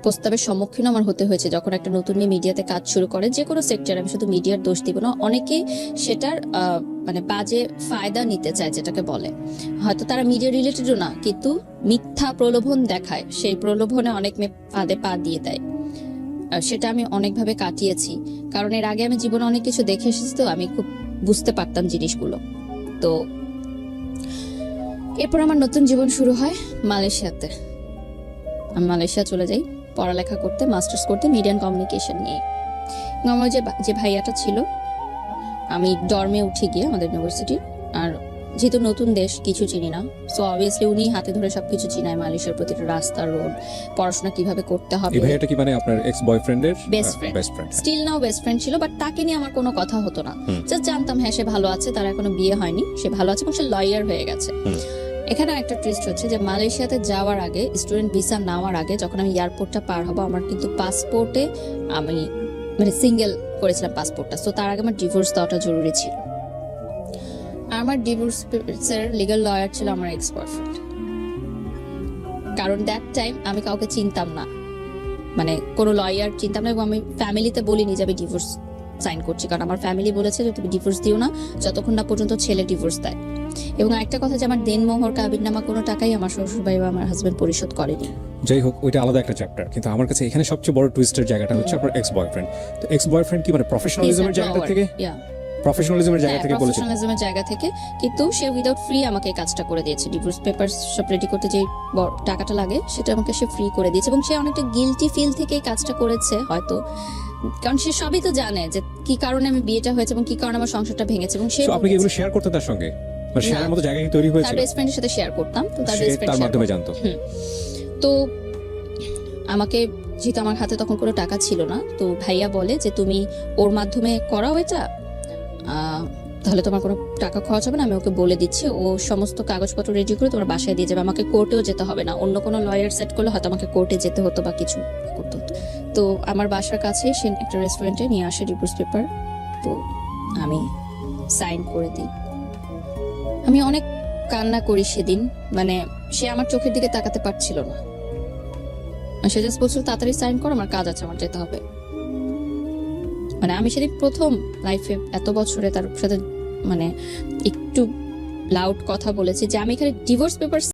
প্রস্তাবের সম্মুখীন আমার হতে হয়েছে যখন একটা নতুন মেয়ে মিডিয়াতে কাজ শুরু করে, যে কোনো সেক্টর, আমি শুধু মিডিয়ার দোষ দিব না। অনেকেই সেটার মানে বাজে ফায়দা নিতে চায়, যেটাকে বলে হয়তো তারা মিডিয়া রিলেটেডও না, কিন্তু মিথ্যা প্রলোভন দেখায়, সেই প্রলোভনে অনেক মেয়ে ফাঁদে পা দিয়ে দেয়। সেটা আমি অনেকভাবে কাটিয়েছি, কারণ এর আগে আমি জীবনে অনেক কিছু দেখে এসেছি, তো আমি খুব বুঝতে পারতাম জিনিসগুলো। তো এরপর আমার নতুন জীবন শুরু হয় মালয়েশিয়াতে। আমি মালয়েশিয়া চলে যাই পড়ালেখা করতে, মাস্টার্স করতে, মিডিয়া অ্যান্ড কমিউনিকেশন নিয়ে। আমার যে ভাইয়াটা ছিল, আমি ডর্মে উঠে গিয়ে আমাদের ইউনিভার্সিটি, আর যেহেতু নতুন দেশ, কিছু চিনি না, সো অবভিয়াসলি উনি হাতে ধরে সবকিছু চিনায়, মালয়েশিয়ার প্রতিটা রাস্তা, রোড, পড়াশোনা কিভাবে করতে হবে। এই ভাইয়াটা কি মানে আপনার এক্স বয়ফ্রেন্ডের best friend, still now best friend ছিল, বাট তাকে নিয়ে আমার কোনো কথা হতো না। জাস্ট জানতাম হ্যাঁ সে ভালো আছে, তার এখনো বিয়ে হয়নি, সে ভালো আছে এবং সে লয়ার হয়ে গেছে। এখানে একটা টুইস্ট হচ্ছে যে মালয়েশিয়াতে যাওয়ার আগে, স্টুডেন্ট ভিসা নেওয়ার আগে, যখন আমি এয়ারপোর্টটা পার হবো, আমার কিন্তু পাসপোর্টে আমি মানে সিঙ্গেল করেছিলাম পাসপোর্টটা, তো তার আগে আমার ডিভোর্স দেওয়াটা জরুরি ছিল। আমার ডিভোর্সের লিগ্যাল লয়ার ছিল আমার এক্স বয়ফ্রেন্ড। কারণ দ্যাট টাইম আমি কাউকে চিনতাম না, মানে কোনো লয়ার চিনতাম না, এবং আমি ফ্যামিলিতে বলিনি যে আমি ডিভোর্স সাইন করছি, কারণ আমার ফ্যামিলি বলেছে যে তুমি ডিভোর্স দিও না যতক্ষণ না পর্যন্ত ছেলে ডিভোর্স দেয়। এবং একটা কথা যে আমার দেনমোহর কাবিননামা কোনো টাকাই আমার শ্বশুরবাড়ি বা আমার হাজবেন্ড পরিশোধ করেনি। যাই হোক, ওইটা আলাদা একটা চ্যাপ্টার। কিন্তু আমার কাছে এখানে সবচেয়ে বড় টুইস্টের জায়গাটা হচ্ছে আপনার এক্স বয়ফ্রেন্ড। তো এক্স বয়ফ্রেন্ড কি মানে প্রফেশনালিজমের জায়গা থেকে, প্রফেশনালিজমের জায়গা থেকে বলেছিল? প্রফেশনালিজমের জায়গা থেকে, কিন্তু সে উইদাউট ফ্রি আমাকে এই কাজটা করে দিয়েছে। ডিভোর্স পেপার সব রেডি করতে যে টাকাটা লাগে সেটা আমাকে সে ফ্রি করে দিয়েছে, এবং সে অনেকটা গিলটি ফিল থেকে এই কাজটা করেছে হয়তো, কারণ সে সবই তো জানে যে কি কারণে আমি বিয়েটা হয়েছে এবং কি কারণে আমার সংসারটা ভেঙেছে। এবং সে So, আপনি কি এগুলো শেয়ার করতে তার সঙ্গে, মানে শেয়ারের মতো জায়গা কি তৈরি তার হয়েছিল? বেস্ট ফ্রেন্ডের সাথে শেয়ার করতাম, তো তার সে বেস্ট তার ফ্রেন্ড মাধ্যমে জানতো। তো আমাকে, যেহেতু আমার হাতে তখন কোনো টাকা ছিল না, তো ভাইয়া বলে যে তুমি ওর মাধ্যমে করাও এটা, তাহলে তোমার কোনো টাকা খরচ হবে না, আমি ওকে বলে দিচ্ছি, ও সমস্ত কাগজপত্র রেডি করে তোমার বাসায় দিয়ে যাবে, আমাকে কোর্টেও যেতে হবে না। অন্য কোনো লয়ার সেট করলে হয়তো আমাকে কোর্টে যেতে হতো বা কিছু করতে হতো। তো আমার বাসার কাছে সে একটা রেস্টুরেন্টে নিয়ে আসে ডিভোর্স পেপার, তো আমি সাইন করে দিই। আমি অনেক কান্না করি সেদিন, মানে সে আমার চোখের দিকে তাকাতে পারছিল না, সে জাস্ট বলছিল তাড়াতাড়ি সাইন কর, আমার কাজ আছে, আমার যেতে হবে। মানে আমি সেদিন প্রথম লাইফে এত বছরে তার সাথে মানে একটু লাউড কথা বলেছি যে আমি এখানে ডিভোর্স পেপার